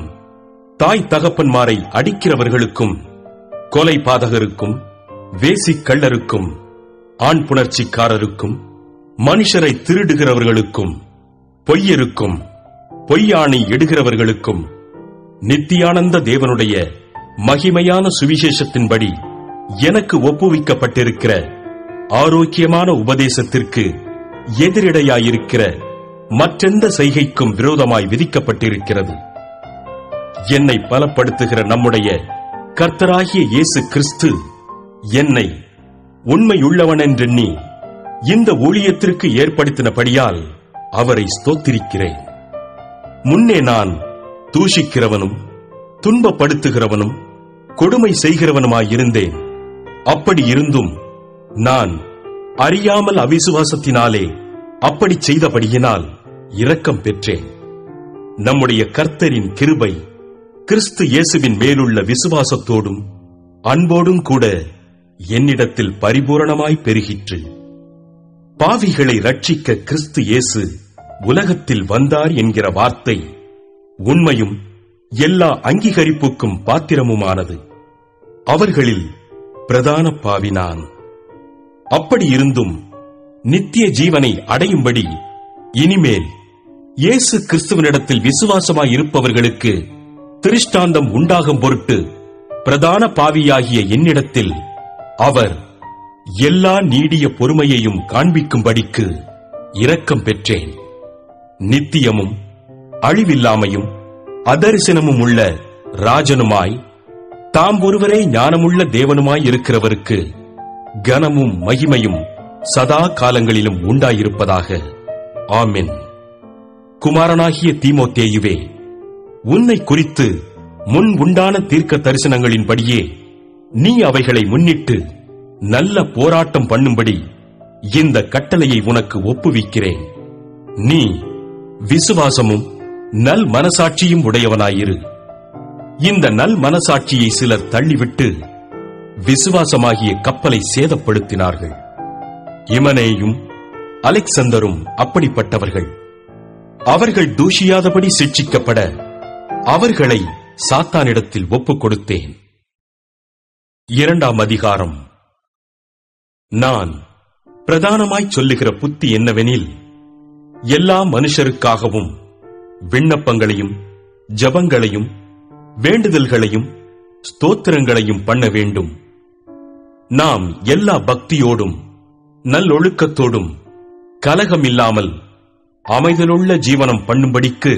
Speaker 2: தாய் தகப்பன்மாரை அடிக்கிறவர்களுக்கும் கொலை பாதகருக்கும் வேசிக்கள்ளருக்கும் ஆண் புணர்ச்சிக்காரருக்கும் மனுஷரை திருடுகிறவர்களுக்கும் பொய்யருக்கும் பொய்யாணை எடுகிறவர்களுக்கும் நித்தியானந்த தேவனுடைய மகிமையான சுவிசேஷத்தின்படி எனக்கு ஒப்புவிக்கப்பட்டிருக்கிற ஆரோக்கியமான உபதேசத்திற்கு எதிரிடையாயிருக்கிற மற்றெந்த செய்கைக்கும் விரோதமாய் விதிக்கப்பட்டிருக்கிறது. என்னை பலப்படுத்துகிற நம்முடைய கர்த்தராகிய இயேசு கிறிஸ்து என்னை உண்மையுள்ளவனென்றெண்ணி இந்த ஊழியத்திற்கு ஏற்படுத்தினபடியால் அவரை ஸ்தோத்திரிக்கிறேன். முன்னே நான் தூஷிக்கிறவனும் துன்பப்படுத்துகிறவனும் கொடுமை செய்கிறவனுமாயிருந்தேன். அப்படி இருந்தும் நான் அறியாமல் அவிசுவாசத்தினாலே அப்படி செய்தபடியினால் இரக்கம் பெற்றேன். நம்முடைய கர்த்தரின் கிருபை கிறிஸ்து இயேசுவின் மேலுள்ள விசுவாசத்தோடும் அன்போடும் கூட என்னிடத்தில் பரிபூரணமாய் பெருகிற்று. பாவிகளை ரட்சிக்க கிறிஸ்து இயேசு உலகத்தில் வந்தார் என்கிற வார்த்தை உண்மையும் எல்லா அங்கீகரிப்புக்கும் பாத்திரமுமானது. அவர்களில் பிரதான பாவி நான். அப்படி இருந்தும் நித்திய ஜீவனை அடையும்படி இனிமேல் இயேசு கிறிஸ்துவனிடத்தில் விசுவாசமாய் இருப்பவர்களுக்கு திருஷ்டாந்தம் உண்டாகும் பொருட்டு பிரதான பாவியாகிய என்னிடத்தில் அவர் எல்லா நீடிய பொறுமையையும் காண்பிக்கும்படிக்கு இரக்கம் பெற்றேன். நித்தியமும் அழிவில்லாமையும் அதரிசனமும் உள்ள ராஜனுமாய் தாம் ஒருவரே ஞானமுள்ள தேவனுமாய் இருக்கிறவருக்கு கனமும் மகிமையும் சதா காலங்களிலும் உண்டாயிருப்பதாக. ஆமென். குமாரனாகிய தீமோத்தேயுவே, உன்னை குறித்து முன் உண்டான தீர்க்க தரிசனங்களின்படியே நீ அவைகளை முன்னிட்டு நல்ல போராட்டம் பண்ணும்படி இந்த கட்டளையை உனக்கு ஒப்புவிக்கிறேன். நீ விசுவாசமும் நல் மனசாட்சியும் உடையவனாயிரு. இந்த நல் மனசாட்சியை சிலர் தள்ளிவிட்டு விசுவாசமாகிய கப்பலை சேதப்படுத்தினார்கள். இமனேயும் அலெக்சந்தரும் அப்படிப்பட்டவர்கள். அவர்கள் தூஷியாதபடி சிட்சிக்கப்பட அவர்களை சாத்தானிடத்தில் ஒப்புக் கொடுத்தேன். 2ஆம் அதிகாரம். நான் பிரதானமாய் சொல்லுகிற புத்தி என்னவெனில், எல்லா மனுஷருக்காகவும் விண்ணப்பங்களையும் ஜபங்களையும் வேண்டுதல்களையும் ஸ்தோத்திரங்களையும் பண்ண வேண்டும். நாம் எல்லா பக்தியோடும் நல்லொழுக்கத்தோடும் கலகமில்லாமல் அமைதலுள்ள ஜீவனம் பண்ணும்படிக்கு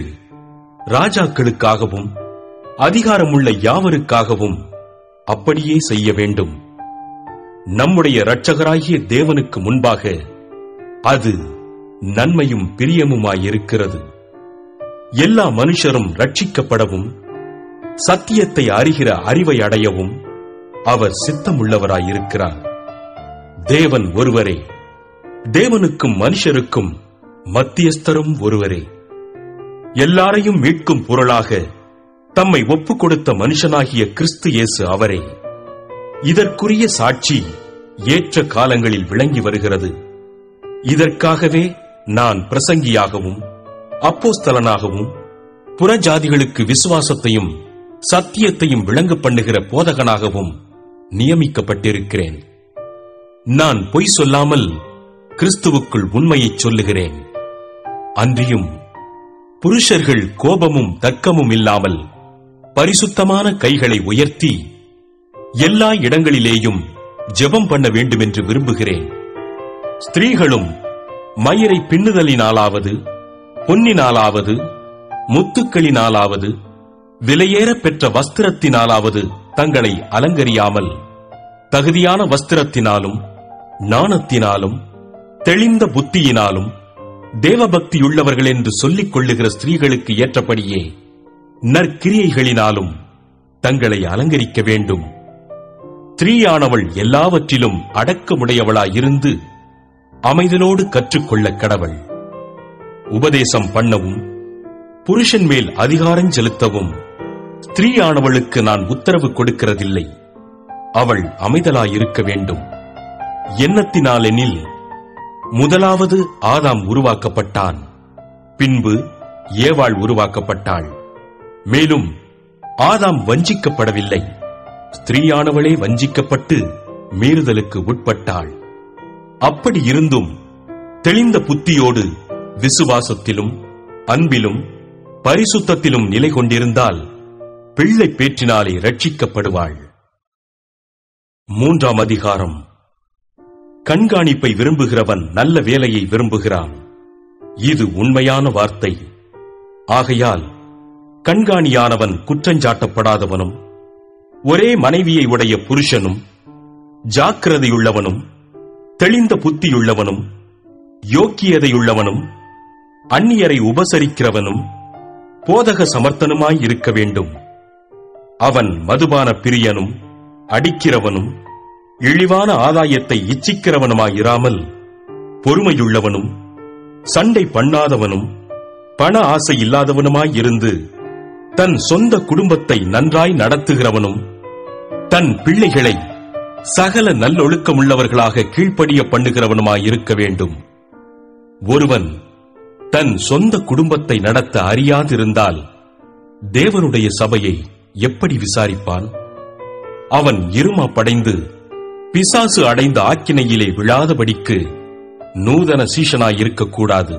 Speaker 2: ராஜாக்களுக்காகவும் அதிகாரமுள்ள யாவருக்காகவும் அப்படியே செய்ய வேண்டும். நம்முடைய இரட்சகராகிய தேவனுக்கு முன்பாக அது நன்மையும் பிரியமுமாயிருக்கிறது. எல்லா மனுஷரும் ரட்சிக்கப்படவும் சத்தியத்தை அறிகிற அறிவை அடையவும் அவர் சித்தமுள்ளவராயிருக்கிறார். தேவன் ஒருவரே, தேவனுக்கும் மனுஷருக்கும் மத்தியஸ்தரும் ஒருவரே. எல்லாரையும் மீட்கும் பொருளாக தம்மை ஒப்புக் கொடுத்த மனுஷனாகிய கிறிஸ்து இயேசு அவரே. இதற்குரிய சாட்சி ஏற்ற காலங்களில் விளங்கி வருகிறது. இதற்காகவே நான் பிரசங்கியாகவும் அப்போஸ்தலனாகவும் புறஜாதிகளுக்கு விசுவாசத்தையும் சத்தியத்தையும் விளங்க பண்ணுகிற போதகனாகவும் நியமிக்கப்பட்டிருக்கிறேன். நான் பொய் சொல்லாமல் கிறிஸ்துவுக்குள் உண்மையைச் சொல்லுகிறேன். அன்றியும் புருஷர்கள் கோபமும் தர்க்கமும் இல்லாமல் பரிசுத்தமான கைகளை உயர்த்தி எல்லா இடங்களிலேயும் ஜெபம் பண்ண வேண்டுமென்று விரும்புகிறேன். ஸ்திரீகளும் மயிரை பின்னுதலினாலாவது பொன்னினாலாவது முத்துக்களினாலாவது விலையேற பெற்ற வஸ்திரத்தினாலாவது தங்களை அலங்கரியாமல் தகுதியான வஸ்திரத்தினாலும் நாணத்தினாலும் தெளிந்த புத்தியினாலும் தேவபக்தியுள்ளவர்கள் என்று சொல்லிக் கொள்ளுகிற ஸ்திரீகளுக்கு ஏற்றபடியே நற்கிரியைகளினாலும் தங்களை அலங்கரிக்க வேண்டும். ஸ்திரீயானவள் எல்லாவற்றிலும் அடக்கமுடையவளாயிருந்து அமைதலோடு கற்றுக்கொள்ள கடவள். உபதேசம் பண்ணவும் புருஷன் மேல் அதிகாரம் செலுத்தவும் ஸ்திரீயானவளுக்கு நான் உத்தரவு கொடுக்கிறதில்லை. அவள் அமைதலாயிருக்க வேண்டும். எண்ணத்தினாலெனில் முதலாவது ஆதாம் உருவாக்கப்பட்டான், பின்பு ஏவாள் உருவாக்கப்பட்டாள். மேலும் ஆதாம் வஞ்சிக்கப்படவில்லை, ஸ்திரீயானவளே வஞ்சிக்கப்பட்டு மீறுதலுக்கு உட்பட்டாள். அப்படி இருந்தும் தெளிந்த புத்தியோடு விசுவாசத்திலும் அன்பிலும் பரிசுத்தத்திலும் நிலை கொண்டிருந்தால் பிள்ளை பேற்றினாலே ரட்சிக்கப்படுவாள். 3ஆம் அதிகாரம். கண்காணிப்பை விரும்புகிறவன் நல்ல வேலையை விரும்புகிறான். இது உண்மையான வார்த்தை. ஆகையால் கண்காணியானவன் குற்றஞ்சாட்டப்படாதவனும் ஒரே மனைவியை உடைய புருஷனும் ஜாக்கிரதையுள்ளவனும் தெளிந்த புத்தியுள்ளவனும் யோக்கியதையுள்ளவனும் அந்நியரை உபசரிக்கிறவனும் போதக சமர்த்தனுமாய் இருக்க வேண்டும். அவன் மதுபான பிரியனும் அடிக்கிறவனும் இழிவான ஆதாயத்தை இச்சிக்கிறவனுமாயிராமல் பொறுமையுள்ளவனும் சண்டை பண்ணாதவனும் பண ஆசை இல்லாதவனுமாயிருந்து தன் சொந்த குடும்பத்தை நன்றாய் நடத்துகிறவனும் தன் பிள்ளைகளை சகல நல்லொழுக்கமுள்ளவர்களாக கீழ்ப்படிய பண்ணுகிறவனுமாயிருக்க வேண்டும். ஒருவன் தன் சொந்த குடும்பத்தை நடத்த அறியாதிருந்தால் தேவனுடைய சபையை எப்படி விசாரிப்பான்? அவன் இருமாப்படைந்து பிசாசு அடைந்த ஆக்கினையிலே விழாதபடிக்கு நூதன சீஷனாயிருக்கக்கூடாது.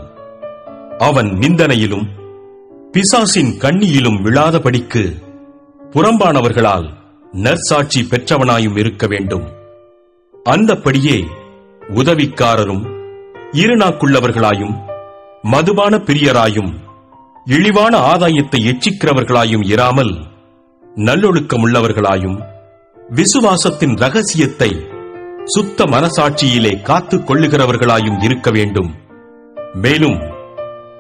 Speaker 2: அவன் நிந்தனையிலும் பிசாசின் கண்ணியிலும் விழாதபடிக்கு புறம்பானவர்களால் நற்சாட்சி பெற்றவனாயும் இருக்க வேண்டும். அந்தப்படியே உதவிக்காரரும் இருநாக்குள்ளவர்களாயும் மதுபான பிரியராயும் இழிவான ஆதாயத்தை எச்சிக்கிறவர்களாயும் இராமல் நல்லொழுக்கமுள்ளவர்களாயும் விசுவாசத்தின் இரகசியத்தை சுத்த மனசாட்சியிலே காத்துக் கொள்ளுகிறவர்களாயும் இருக்க வேண்டும். மேலும்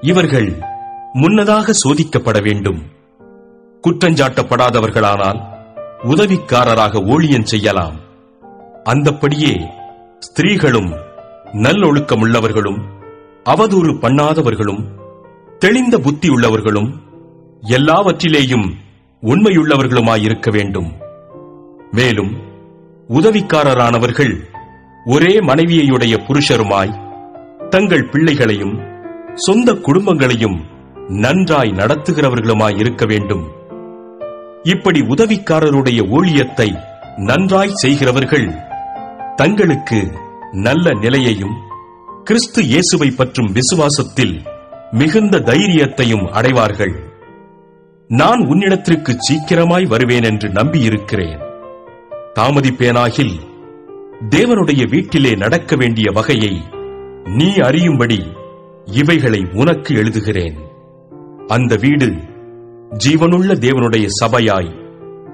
Speaker 2: இவர்கள் முன்னதாக சோதிக்கப்பட வேண்டும். குற்றஞ்சாட்டப்படாதவர்களானால் உதவிக்காரராக ஊழியம் செய்யலாம். அந்தப்படியே ஸ்திரீகளும் நல்லொழுக்கமுள்ளவர்களும் அவதூறு பண்ணாதவர்களும் தெளிந்த புத்தியுள்ளவர்களும் எல்லாவற்றிலேயும் உண்மையுள்ளவர்களுமாயிருக்க வேண்டும். மேலும் உதவிக்காரரானவர்கள் ஒரே மனைவியையுடைய புருஷருமாய் தங்கள் பிள்ளைகளையும் சொந்த குடும்பங்களையும் நன்றாய் நடத்துகிறவர்களுமாயிருக்க வேண்டும். இப்படி உதவிக்காரருடைய ஊழியத்தை நன்றாய் செய்கிறவர்கள் தங்களுக்கு நல்ல நிலையையும் கிறிஸ்து இயேசுவை பற்றும் விசுவாசத்தில் மிகுந்த தைரியத்தையும் அடைவார்கள். நான் உன்னிடத்திற்கு சீக்கிரமாய் வருவேன் என்று நம்பியிருக்கிறேன். தாமதிப்பேனாகில் தேவனுடைய வீட்டிலே நடக்க வேண்டிய வகையை நீ அறியும்படி இவைகளை உனக்கு எழுதுகிறேன். அந்த வீடு ஜீவனுள்ள தேவனுடைய சபையாய்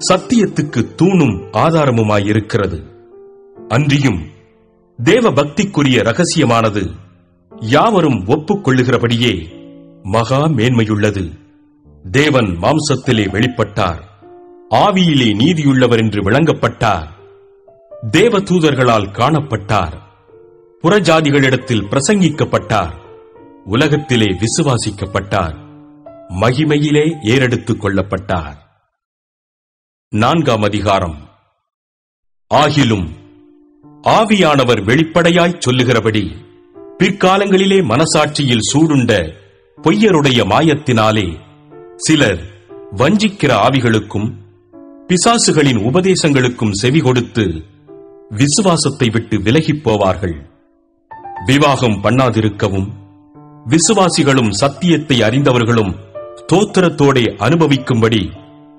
Speaker 2: சத்தியத்துக்கு தூணும் ஆதாரமுமாயிருக்கிறது. அன்றியும் தேவ பக்திக்குரிய இரகசியமானது யாவரும் ஒப்புக்கொள்ளுகிறபடியே மகா மேன்மையுள்ளது. தேவன் மாம்சத்திலே வெளிப்பட்டார், ஆவியிலே நீதியுள்ளவர் என்று விளங்கப்பட்டார், தேவ தூதர்களால் காணப்பட்டார், புறஜாதிகளிடத்தில் பிரசங்கிக்கப்பட்டார், உலகத்திலே விசுவாசிக்கப்பட்டார், மகிமையிலே ஏறெடுத்துக் கொள்ளப்பட்டார். 4ஆம் அதிகாரம். ஆகிலும் ஆவியானவர் வெளிப்படையாய்ச் சொல்லுகிறபடி பிற்காலங்களிலே மனசாட்சியில் சூடுண்ட பொய்யருடைய மாயத்தினாலே சிலர் வஞ்சிக்கிற ஆவிகளுக்கும் பிசாசுகளின் உபதேசங்களுக்கும் செவி கொடுத்து விசுவாசத்தை விட்டு விலகிப் போவார்கள். விவாகம் பண்ணாதிருக்கவும் விசுவாசிகளும் சத்தியத்தை அறிந்தவர்களும் ஸ்தோத்திரத்தோடே அனுபவிக்கும்படி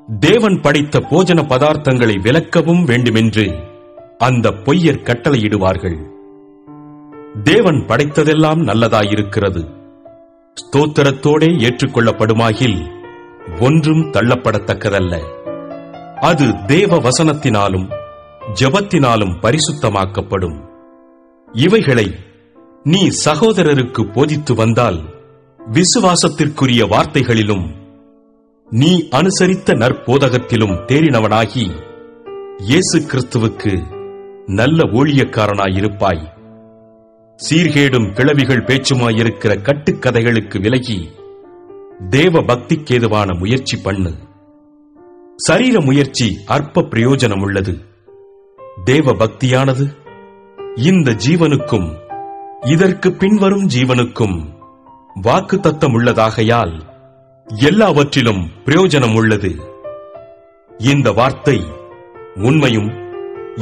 Speaker 2: தேவன் படைத்த போஜன பதார்த்தங்களை விலக்கவும் வேண்டுமென்று அந்த பொய்யர் கட்டளையிடுவார்கள். தேவன் படைத்ததெல்லாம் நல்லதாயிருக்கிறது, ஸ்தோத்திரத்தோடே ஏற்றுக்கொள்ளப்படுமாகில் ஒன்றும் தள்ளப்படத்தக்கதல்ல. அது தேவ வசனத்தினாலும் ஜெபத்தினாலும் பரிசுத்தமாக்கப்படும். இவைகளை நீ சகோதரருக்கு போதித்து வந்தால் விசுவாசத்திற்குரிய வார்த்தைகளிலும் நீ அனுசரித்த நற்போதகத்திலும் தேறினவனாகி இயேசு கிறிஸ்துவுக்கு நல்ல ஊழியக்காரனாயிருப்பாய். சீர்கேடும் கிளவிகள் பேச்சுமாயிருக்கிற கட்டுக்கதைகளுக்கு விலகி தேவ பக்திக்கேதுவான முயற்சி பண்ணு. சரீர முயற்சி அற்ப பிரயோஜனமுள்ளது. தேவ பக்தியானது இந்த ஜீவனுக்கும் இதற்கு பின்வரும் ஜீவனுக்கும் வாக்குத்தத்தம் உள்ளதாகையால் எல்லாவற்றிலும் பிரயோஜனம் உள்ளது. இந்த வார்த்தை உண்மையும்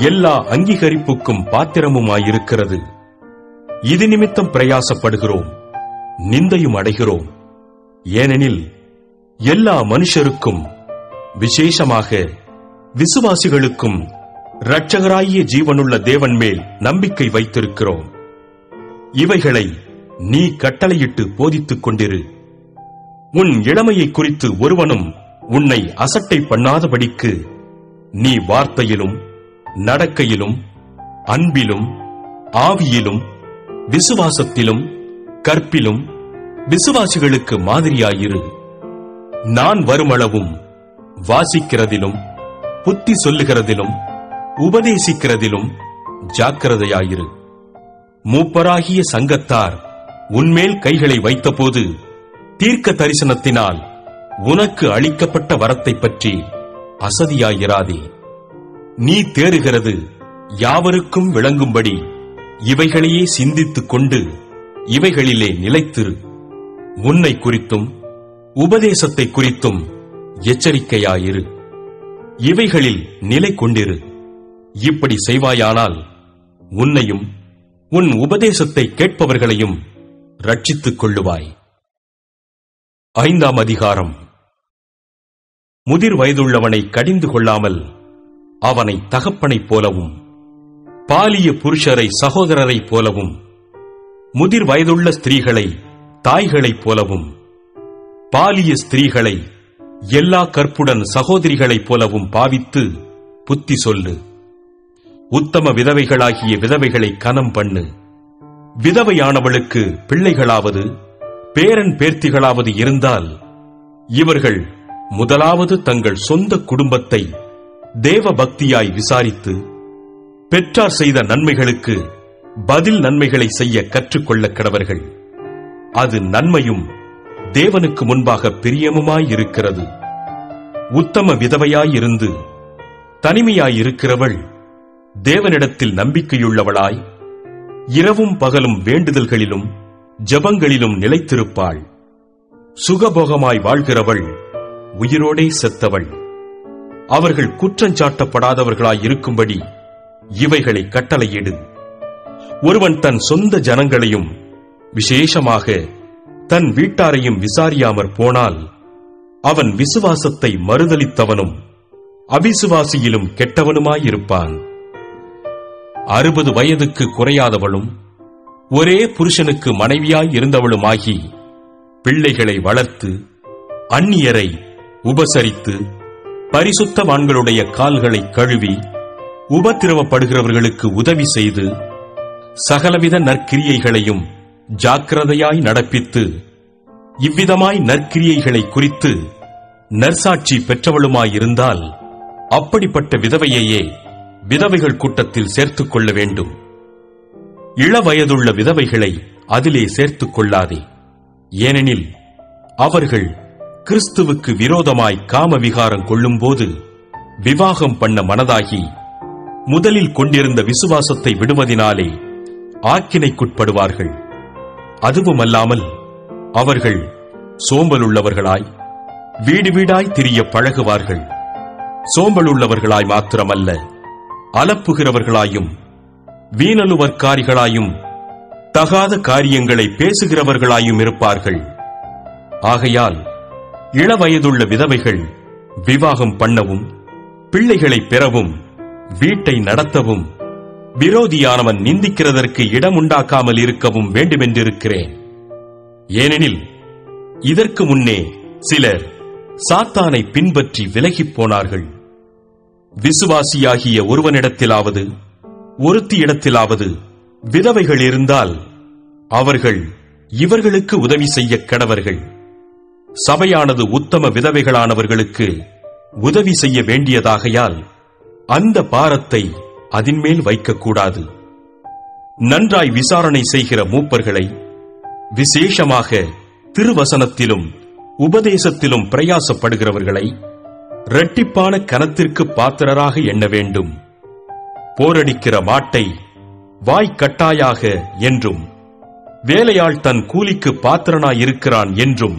Speaker 2: எல்லா அங்கீகரிப்புக்கும் பாத்திரமுமாயிருக்கிறது. இது நிமித்தம் பிரயாசப்படுகிறோம், நிந்தையும் அடைகிறோம். ஏனெனில் எல்லா மனுஷருக்கும் விசேஷமாக விசுவாசிகளுக்கும் இரட்சகராகிய ஜீவனுள்ள தேவன் மேல் நம்பிக்கை வைத்திருக்கிறோம். இவைகளை நீ கட்டளையிட்டு போதித்துக் கொண்டிரு. உன் இளமையை குறித்து ஒருவனும் உன்னை அசட்டை பண்ணாதபடிக்கு நீ வார்த்தையிலும் நடக்கையிலும் அன்பிலும் ஆவியிலும் விசுவாசத்திலும் கற்பிலும் விசுவாசிகளுக்கு மாதிரியாயிரு. நான் வருமளவும் வாசிக்கிறதிலும் புத்தி சொல்லுகிறதிலும் உபதேசிக்கிறதிலும் ஜாக்கிரதையாயிரு. மூப்பராகிய சங்கத்தார் உன்மேல் கைகளை வைத்தபோது தீர்க்க தரிசனத்தினால் உனக்கு அளிக்கப்பட்ட வரத்தை பற்றி அசதியாயிராதே. நீ தேறுகிறது யாவருக்கும் விளங்கும்படி இவைகளையே சிந்தித்துக் கொண்டு இவைகளிலே நிலைத்திரு. உன்னை குறித்தும் உபதேசத்தை குறித்தும் எச்சரிக்கையாயிரு. இவைகளில் நிலை கொண்டிரு. இப்படி செய்வாயானால் உன்னையும் உன் உபதேசத்தை கேட்பவர்களையும் ரட்சித்துக் கொள்ளுவாய். 5ஆம் அதிகாரம். முதிர் வயதுள்ளவனை கடிந்து கொள்ளாமல் அவனை தகப்பனைப் போலவும் பாலிய புருஷரை சகோதரரைப் போலவும் முதிர் வயதுள்ள ஸ்திரீகளை தாய்களைப் போலவும் பாலிய ஸ்திரீகளை எல்லா கற்புடன் சகோதரிகளைப் போலவும் பாவித்து புத்தி சொல்லு. உத்தம விதவைகளாகிய விதவைகளை கனம் பண்ணு. விதவையானவளுக்கு பிள்ளைகளாவது பேரன் பேர்த்திகளாவது இருந்தால் இவர்கள் முதலாவது தங்கள் சொந்த குடும்பத்தை தேவ பக்தியாய் விசாரித்து பெற்றார் செய்த நன்மைகளுக்கு பதில் நன்மைகளை செய்ய கற்றுக்கொள்ள கடவர்கள். அது நன்மையும் தேவனுக்கு முன்பாக பிரியமுமாயிருக்கிறது. உத்தம விதவையாயிருந்து தனிமையாயிருக்கிறவள் தேவனிடத்தில் நம்பிக்கையுள்ளவளாய் இரவும் பகலும் வேண்டுதல்களிலும் ஜெபங்களிலும் நிலைத்திருப்பாள். சுகபோகமாய் வாழ்கிறவள் உயிரோடே செத்தவள். அவர்கள் குற்றஞ்சாட்டப்படாதவர்களாய் இருக்கும்படி இவைகளை கட்டளையிடு. ஒருவன் தன் சொந்த ஜனங்களையும் விசேஷமாக தன் வீட்டாரையும் விசாரியாமற் போனால் அவன் விசுவாசத்தை மறுதலித்தவனும் அவிசுவாசியிலும் கெட்டவனுமாயிருப்பான். 60 வயதுக்கு குறையாதவளும் ஒரே புருஷனுக்கு மனைவியாய் இருந்தவளுமாகி பிள்ளைகளை வளர்த்து அந்நியரை உபசரித்து பரிசுத்தவான்களுடைய கால்களை கழுவி உபத்திரவப்படுகிறவர்களுக்கு உதவி செய்து சகலவித நற்கிரியைகளையும் ஜாக்கிரதையாய் நடப்பித்து இவ்விதமாய் நற்கிரியைகளை குறித்து நற்சாட்சி பெற்றவளுமாயிருந்தால் அப்படிப்பட்ட விதவையையே விதவைகள் கூட்டத்தில் சேர்த்துக் கொள்ள வேண்டும். இளவயதுள்ள விதவைகளை அதிலே சேர்த்துக் கொள்ளாதே. ஏனெனில் அவர்கள் கிறிஸ்துவுக்கு விரோதமாய் காம விகாரம் கொள்ளும்போது விவாகம் பண்ண மனதாகி முதலில் கொண்டிருந்த விசுவாசத்தை விடுவதினாலே ஆக்கினைக்குட்படுவார்கள். அதுவுமல்லாமல் அவர்கள் சோம்பலுள்ளவர்களாய் வீடு வீடாய் திரிய பழகுவார்கள். சோம்பலுள்ளவர்களாய் மாத்திரமல்ல, அலப்புகிறவர்களாயும் வீணலுவற்காரிகளாயும் தகாத காரியங்களை பேசுகிறவர்களாயும் இருப்பார்கள். ஆகையால் இளவயதுள்ள விதவைகள் விவாகம் பண்ணவும் பிள்ளைகளை பெறவும் வீட்டை நடத்தவும் விரோதியானவன் நிந்திக்கிறதற்கு இடம் உண்டாக்காமல் இருக்கவும் வேண்டுமென்றிருக்கிறேன். ஏனெனில் இதற்கு முன்னே சிலர் சாத்தானை பின்பற்றி விலகிப் போனார்கள். விசுவாசியாகிய ஒருவனிடத்திலாவது ஒருத்தியிடத்திலாவது விதவைகள் இருந்தால் அவர்கள் இவர்களுக்கு உதவி செய்ய கடவர்கள். சபையானது உத்தம விதவைகளானவர்களுக்கு உதவி செய்ய வேண்டியதாகையால் அந்த பாரத்தை அதின்மேல் வைக்கக்கூடாது. நன்றாய் விசாரணை செய்கிற மூப்பர்களை, விசேஷமாக திருவசனத்திலும் உபதேசத்திலும் பிரயாசப்படுகிறவர்களை இரட்டிப்பான கனத்திற்கு பாத்திரராக எண்ண வேண்டும். போரடிக்கிற மாட்டை வாய்க்கட்டாயாக என்றும் வேலையாள் தன் கூலிக்கு பாத்திரனாயிருக்கிறான் என்றும்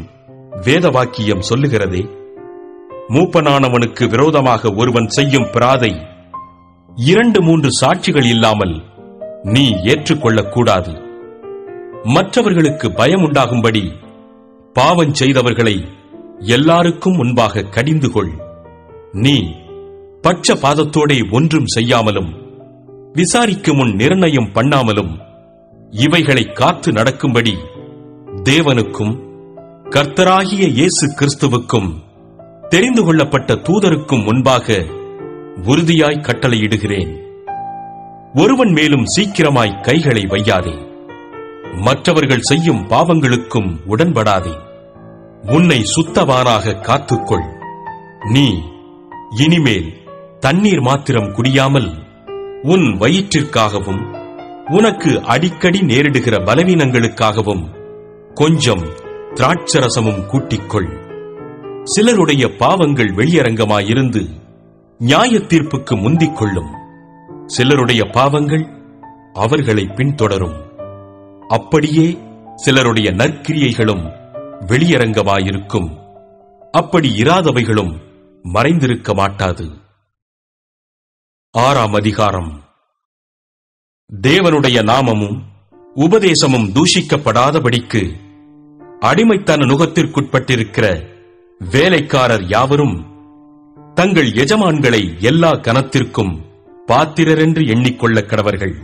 Speaker 2: வேதவாக்கியம் சொல்லுகிறதே. மூப்பனானவனுக்கு விரோதமாக ஒருவன் செய்யும் பிராதை 2-3 சாட்சிகள் இல்லாமல் நீ ஏற்றுக்கொள்ளக்கூடாது. மற்றவர்களுக்கு பயம் உண்டாகும்படி பாவம் செய்தவர்களை எல்லாருக்கும் முன்பாக கடிந்து கொள். நீ பட்சபாதத்தோடே ஒன்றும் செய்யாமலும் விசாரிக்கும் முன் நிர்ணயம் பண்ணாமலும் இவைகளை காத்து நடக்கும்படி தேவனுக்கும் கர்த்தராகிய இயேசு கிறிஸ்துவுக்கும் தெரிந்து கொள்ளப்பட்ட தூதருக்கும் முன்பாக உறுதியாய் கட்டளையிடுகிறேன். ஒருவன் மேலும் சீக்கிரமாய் கைகளை வையாதே. மற்றவர்கள் செய்யும் பாவங்களுக்கும் உடன்படாதே. உன்னை சுத்தவானாக காத்துக்கொள். நீ இனிமேல் தண்ணீர் மாத்திரம் குடியாமல் உன் வயிற்றிற்காகவும் உனக்கு அடிக்கடி நேரிடுகிற பலவீனங்களுக்காகவும் கொஞ்சம் திராட்சரசமும் கூட்டிக்கொள். சிலருடைய பாவங்கள் வெளியரங்கமாயிருந்து நியாய தீர்ப்புக்கு முந்திக் கொள்ளும். சிலருடைய பாவங்கள் அவர்களை பின்தொடரும். அப்படியே சிலருடைய நற்கிரியைகளும் வெளியரங்கமாயிருக்கும். அப்படி இராதவைகளும் மறைந்திருக்க மாட்டாது. 6ஆம் அதிகாரம். தேவனுடைய நாமமும் உபதேசமும் தூஷிக்கப்படாதபடிக்கு அடிமைத்தன நுகத்திற்குட்பட்டிருக்கிற வேலைக்காரர் யாவரும் தங்கள் எஜமான்களை எல்லா கனத்திற்கும் பாத்திரரென்று எண்ணிக்கொள்ள கடவர்கள்.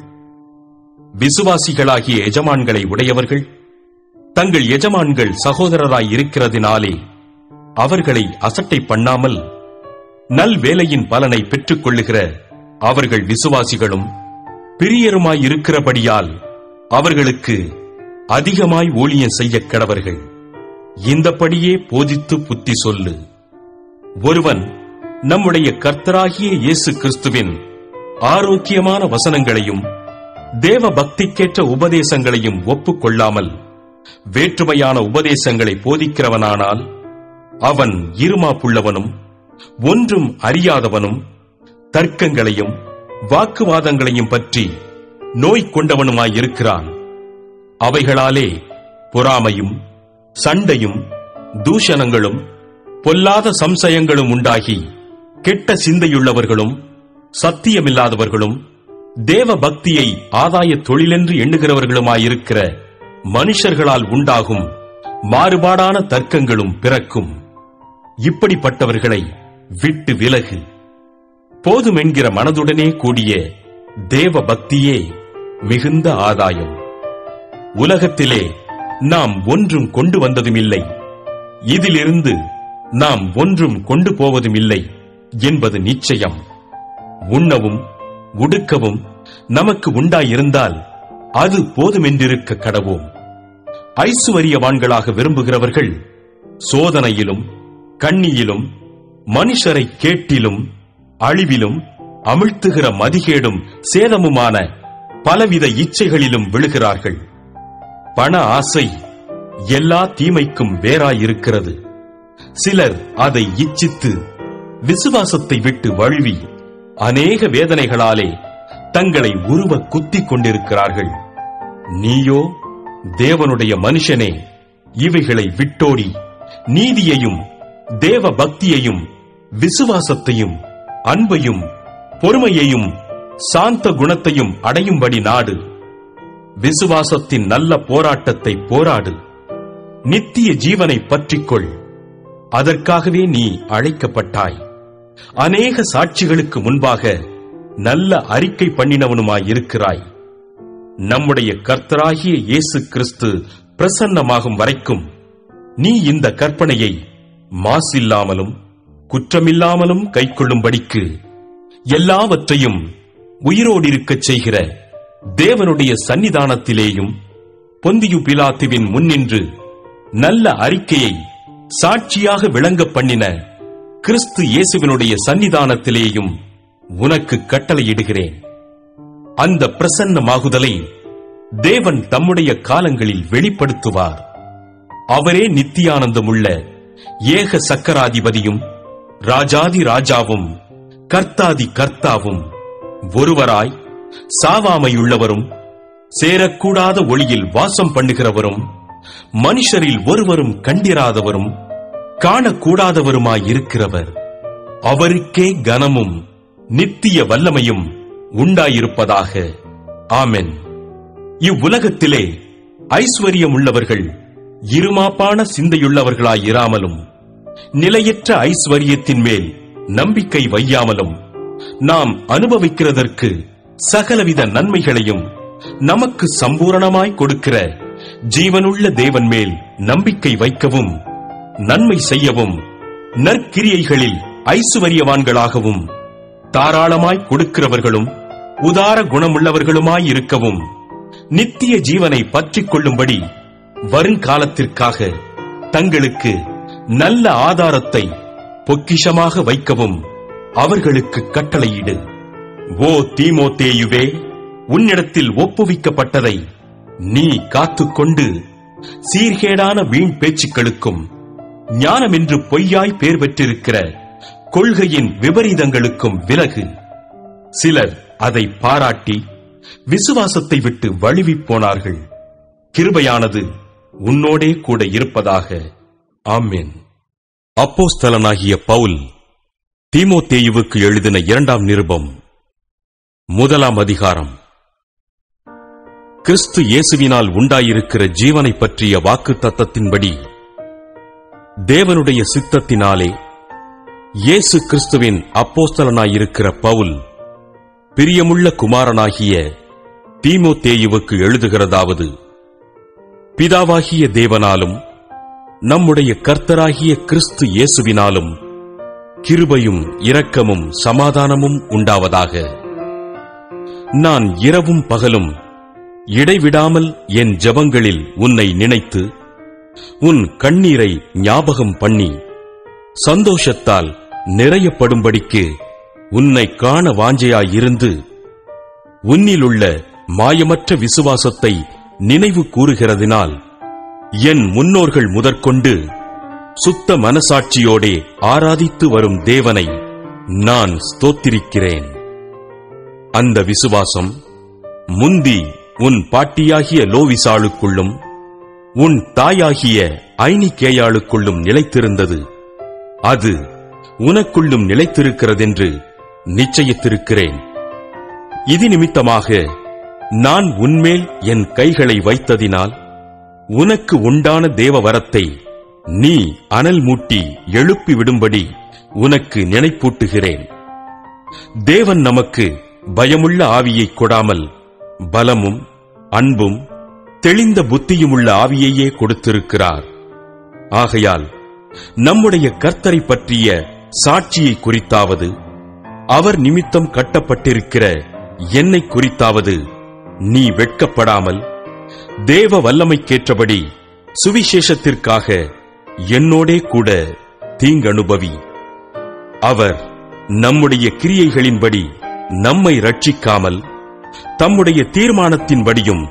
Speaker 2: விசுவாசிகளாகிய எஜமான்களை உடையவர்கள் தங்கள் எஜமான்கள் சகோதரராய் இருக்கிறதினாலே அவர்களை அசட்டை பண்ணாமல் நல் வேலையின் பலனை பெற்றுக் கொள்ளுகிற அவர்கள் விசுவாசிகளும் பிரியருமாயிருக்கிறபடியால் அவர்களுக்கு அதிகமாய் ஊழியம் செய்ய கடவர்கள். இந்தபடியே போதித்து புத்தி சொல்லு. ஒருவன் நம்முடைய கர்த்தராகிய இயேசு கிறிஸ்துவின் ஆரோக்கியமான வசனங்களையும் தேவ பக்திக்கேற்ற உபதேசங்களையும் ஒப்புக்கொள்ளாமல் வேற்றுமையான உபதேசங்களை போதிக்கிறவனானால் அவன் இருமாப்புள்ளவனும் ஒன்றும் அறியாதவனும் தர்க்கங்களையும் வாக்குவாதங்களையும் பற்றி நோய் கொண்டவனுமாயிருக்கிறான். அவைகளாலே பொறாமையும் சண்டையும் தூஷணங்களும் பொல்லாத சம்சயங்களும் உண்டாகி கெட்ட சிந்தையுள்ளவர்களும் சத்தியமில்லாதவர்களும் தேவ பக்தியை ஆதாய தொழிலென்று எண்ணுகிறவர்களுமாயிருக்கிற மனுஷர்களால் உண்டாகும் மாறுபாடான தர்க்கங்களும் பிறக்கும். இப்படிப்பட்டவர்களை விட்டு விலகு. போதுமென்கிற மனதுடனே கூடிய தேவ பக்தியே மிகுந்த ஆதாயம். உலகத்திலே நாம் ஒன்றும் கொண்டு வந்ததுமில்லை, இதிலிருந்து நாம் ஒன்றும் கொண்டு போவதுமில்லை என்பது நிச்சயம். உண்ணவும் உடுக்கவும் நமக்கு உண்டாயிருந்தால் அது போதுமென்றிருக்க கடவோம். ஐசுவரியவான்களாக விரும்புகிறவர்கள் சோதனையிலும் கண்ணியிலும் மனுஷரை கேட்டிலும் அழிவிலும் அமிழ்த்துகிற மதிகேடும் சேதமுமான பலவித இச்சைகளிலும் விழுகிறார்கள். பண ஆசை எல்லா தீமைக்கும் வேறாயிருக்கிறது. சிலர் அதை இச்சித்து விசுவாசத்தை விட்டு வழுவி அநேக வேதனைகளாலே தங்களை உருவ குத்திக் கொண்டிருக்கிறார்கள். நீயோ தேவனுடைய மனுஷனே, இவைகளை விட்டோடி நீதியையும் தேவ பக்தியையும் விசுவாசத்தையும் அன்பையும் பொறுமையையும் சாந்த குணத்தையும் அடையும்படி நாடு. விசுவாசத்தின் நல்ல போராட்டத்தை போராடு. நித்திய ஜீவனை பற்றிக்கொள். அதற்காகவே நீ அழைக்கப்பட்டாய். அநேக சாட்சிகளுக்கு முன்பாக நல்ல அறிக்கை பண்ணினவனுமாயிருக்கிறாய். நம்முடைய கர்த்தராகிய இயேசு கிறிஸ்து பிரசன்னமாகும் வரைக்கும் நீ இந்த கற்பனையை மாசில்லாமலும் குற்றமில்லாமலும் கைக்கொள்ளும்படிக்கு எல்லாவற்றையும் உயிரோடிருக்கச் செய்கிற தேவனுடைய சன்னிதானத்திலேயும் பொந்தியு பிலாத்துவின் முன்னின்று நல்ல அறிக்கையை சாட்சியாக விளங்க பண்ணின கிறிஸ்து இயேசுவினுடைய சன்னிதானத்திலேயும் உனக்கு கட்டளையிடுகிறேன். அந்த பிரசன்னமாகுதலை தேவன் தம்முடைய காலங்களில் வெளிப்படுத்துவார். அவரே நித்தியானந்தமுள்ள ஏக சக்கராதிபதியும் ராஜாதி ராஜாவும் கர்த்தாதி கர்த்தாவும் ஒருவராய் சாவாமையுள்ளவரும் சேரக்கூடாத ஒளியில் வாசம் பண்ணுகிறவரும் மனுஷரில் ஒருவரும் கண்டிராதவரும் காணக்கூடாதவருமாயிருக்கிறவர். அவருக்கே கனமும் நித்திய வல்லமையும் உண்டாயிருப்பதாக. ஆமென். இவ்வுலகத்திலே ஐஸ்வர்யம் உள்ளவர்கள் இருமாப்பான சிந்தையுள்ளவர்களாயிராமலும் நிலையற்ற ஐஸ்வர்யத்தின் மேல் நம்பிக்கை வையாமலும் நாம் அனுபவிக்கிறதற்கு சகலவித நன்மைகளையும் நமக்கு சம்பூரணமாய் கொடுக்கிற ஜீவனுள்ள தேவன் மேல் நம்பிக்கை வைக்கவும் நன்மை செய்யவும் நற்கிரியைகளில் ஐசுவரியவான்களாகவும் தாராளமாய் கொடுக்கிறவர்களும் உதார குணமுள்ளவர்களுமாயிருக்கவும் நித்திய ஜீவனை பற்றிக் கொள்ளும்படி வருங்காலத்திற்காக தங்களுக்கு நல்ல ஆதாரத்தை பொக்கிஷமாக வைக்கவும் அவர்களுக்கு கட்டளையிடு. ஓ தீமோத்தேயுவே, உன்னிடத்தில் ஒப்புவிக்கப்பட்டதை நீ காத்துக்கொண்டு சீர்கேடான வீண் பேச்சுக்களுக்கும் ஞானமென்று பொய்யாய் பேர் பெற்றிருக்கிற கொள்கையின் விபரீதங்களுக்கும் விலகு. சிலர் அதை பாராட்டி விசுவாசத்தை விட்டு வழுவிப் போனார்கள். கிருபையானது உன்னோடே கூட இருப்பதாக. ஆமென். அப்போஸ்தலனாகிய பவுல் தீமோத்தேயுவுக்கு எழுதின 2ஆம் நிருபம் 1ஆம் அதிகாரம். கிறிஸ்து இயேசுவினால் உண்டாயிருக்கிற ஜீவனை பற்றிய வாக்கு தத்தத்தின்படி தேவனுடைய சித்தத்தினாலே இயேசு கிறிஸ்துவின் அப்போஸ்தலனாயிருக்கிற பவுல் பிரியமுள்ள குமாரனாகிய தீமோத்தேயுவுக்கு எழுதுகிறதாவது: பிதாவாகிய தேவனாலும் நம்முடைய கர்த்தராகிய கிறிஸ்து இயேசுவினாலும் கிருபையும் இரக்கமும் சமாதானமும் உண்டாவதாக. நான் இரவும் பகலும் இடைவிடாமல் என் ஜெபங்களில் உன்னை நினைத்து உன் கண்ணீரை ஞாபகம் பண்ணி சந்தோஷத்தால் நிறையப்படும்படிக்கு உன்னை காண வாஞ்சையாயிருந்து உன்னிலுள்ள மாயமற்ற விசுவாசத்தை நினைவு கூறுகிறதினால் என் முன்னோர்கள் முதற்கொண்டு சுத்த மனசாட்சியோடே ஆராதித்து வரும் தேவனை நான் ஸ்தோத்திரிக்கிறேன். அந்த விசுவாசம் முந்தி உன் பாட்டியாகிய லோவிசாளுக்குள்ளும் உன் தாயாகிய ஐனிகேயாளுக்குள்ளும் நிலைத்திருந்தது. அது உனக்குள்ளும் நிலைத்திருக்கிறதென்று நிச்சயித்திருக்கிறேன். இது நிமித்தமாக நான் உன்மேல் என் கைகளை வைத்ததினால் உனக்கு உண்டான தேவ வரத்தை நீ அனல் மூட்டி எழுப்பிவிடும்படி உனக்கு நினைப்பூட்டுகிறேன். தேவன் நமக்கு பயமுள்ள ஆவியை கொடாமல் பலமும் அன்பும் தெளிந்த புத்தியுமுள்ள ஆவியையே கொடுத்திருக்கிறார். ஆகையால் நம்முடைய கர்த்தரை பற்றிய சாட்சியை குறித்தாவது அவர் நிமித்தம் கட்டப்பட்டிருக்கிற என்னை குறித்தாவது நீ வெட்கப்படாமல் தேவ வல்லமைக்கேற்றபடி சுவிசேஷத்திற்காக என்னோடே கூட தீங்கனுபவி. அவர் நம்முடைய கிரியைகளின்படி நம்மை ரட்சிக்காமல் தம்முடைய தீர்மானத்தின்படியும்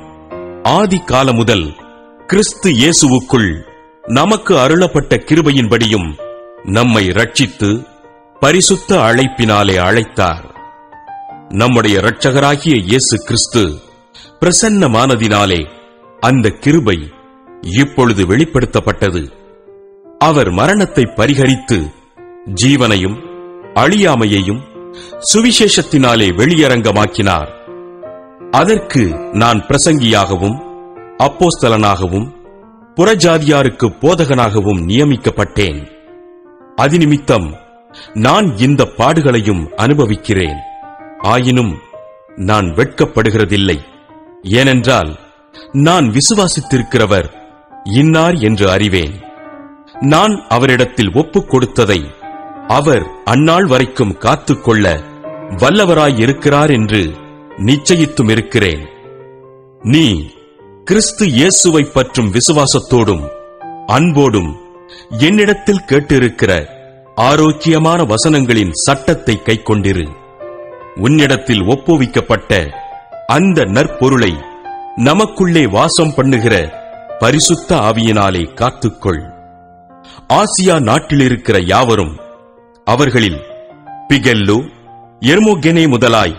Speaker 2: ஆதி காலம் முதல் கிறிஸ்து இயேசுவுக்குள் நமக்கு அருளப்பட்ட கிருபையின்படியும் நம்மை ரட்சித்து பரிசுத்த அழைப்பினாலே அழைத்தார். நம்முடைய இரட்சகராகிய இயேசு கிறிஸ்து பிரசன்னமானதினாலே அந்த கிருபை இப்பொழுது வெளிப்படுத்தப்பட்டது. அவர் மரணத்தை பரிகரித்து ஜீவனையும் அழியாமையையும் சுவிசேஷத்தினாலே வெளியரங்கமாக்கினார். அதற்கு நான் பிரசங்கியாகவும் அப்போஸ்தலனாகவும் புறஜாதியாருக்கு போதகனாகவும் நியமிக்கப்பட்டேன். அதினிமித்தம் நான் இந்த பாடுகளையும் அனுபவிக்கிறேன். ஆயினும் நான் வெட்கப்படுகிறதில்லை. ஏனென்றால் நான் விசுவாசித்திருக்கிறவர் இன்னார் என்று அறிவேன். நான் அவரிடத்தில் ஒப்புக் கொடுத்ததை அவர் அந்நாள் வரைக்கும் காத்துக்கொள்ள வல்லவராயிருக்கிறார் என்று நிச்சயித்தும் இருக்கிறேன். நீ கிறிஸ்து இயேசுவை பற்றும் விசுவாசத்தோடும் அன்போடும் என்னிடத்தில் கேட்டிருக்கிற ஆரோக்கியமான வசனங்களின் சட்டத்தை கைக்கொண்டிரு. உன்னிடத்தில் ஒப்புவிக்கப்பட்ட அந்த நற்பொருளை நமக்குள்ளே வாசம் பண்ணுகிற பரிசுத்த ஆவியினாலே காத்துக்கொள். ஆசியா நாட்டிலிருக்கிற யாவரும், அவர்களில் பிகெல்லு எர்மோகெனே முதலாய்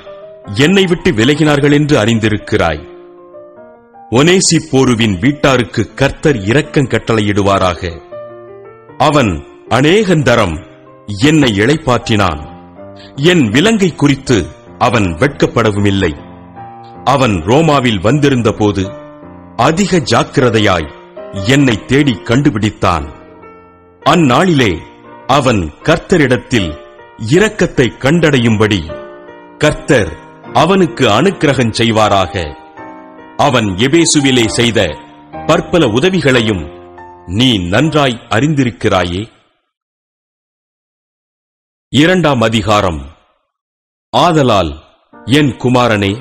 Speaker 2: என்னை விட்டு விலகினார்கள் என்று அறிந்திருக்கிறாய். ஒனேசிப்போருவின் வீட்டாருக்கு கர்த்தர் இரக்கம் கட்டளையிடுவாராக. அவன் அநேகந்தரம் என்னை இளைப்பாற்றினான். என் விலங்கை குறித்து அவன் வெட்கப்படவுமில்லை. அவன் ரோமாவில் வந்திருந்த போது அதிக ஜாக்கிரதையாய் என்னை தேடி கண்டுபிடித்தான். அந்நாளிலே அவன் கர்த்தரிடத்தில் இரக்கத்தை கண்டடையும்படி கர்த்தர் அவனுக்கு அனுக்கிரகம் செய்வாராக. அவன் எபேசுவிலே செய்த பற்பல உதவிகளையும் நீ நன்றாய் அறிந்திருக்கிறாயே. 2ஆம் அதிகாரம். ஆதலால் என் குமாரனே,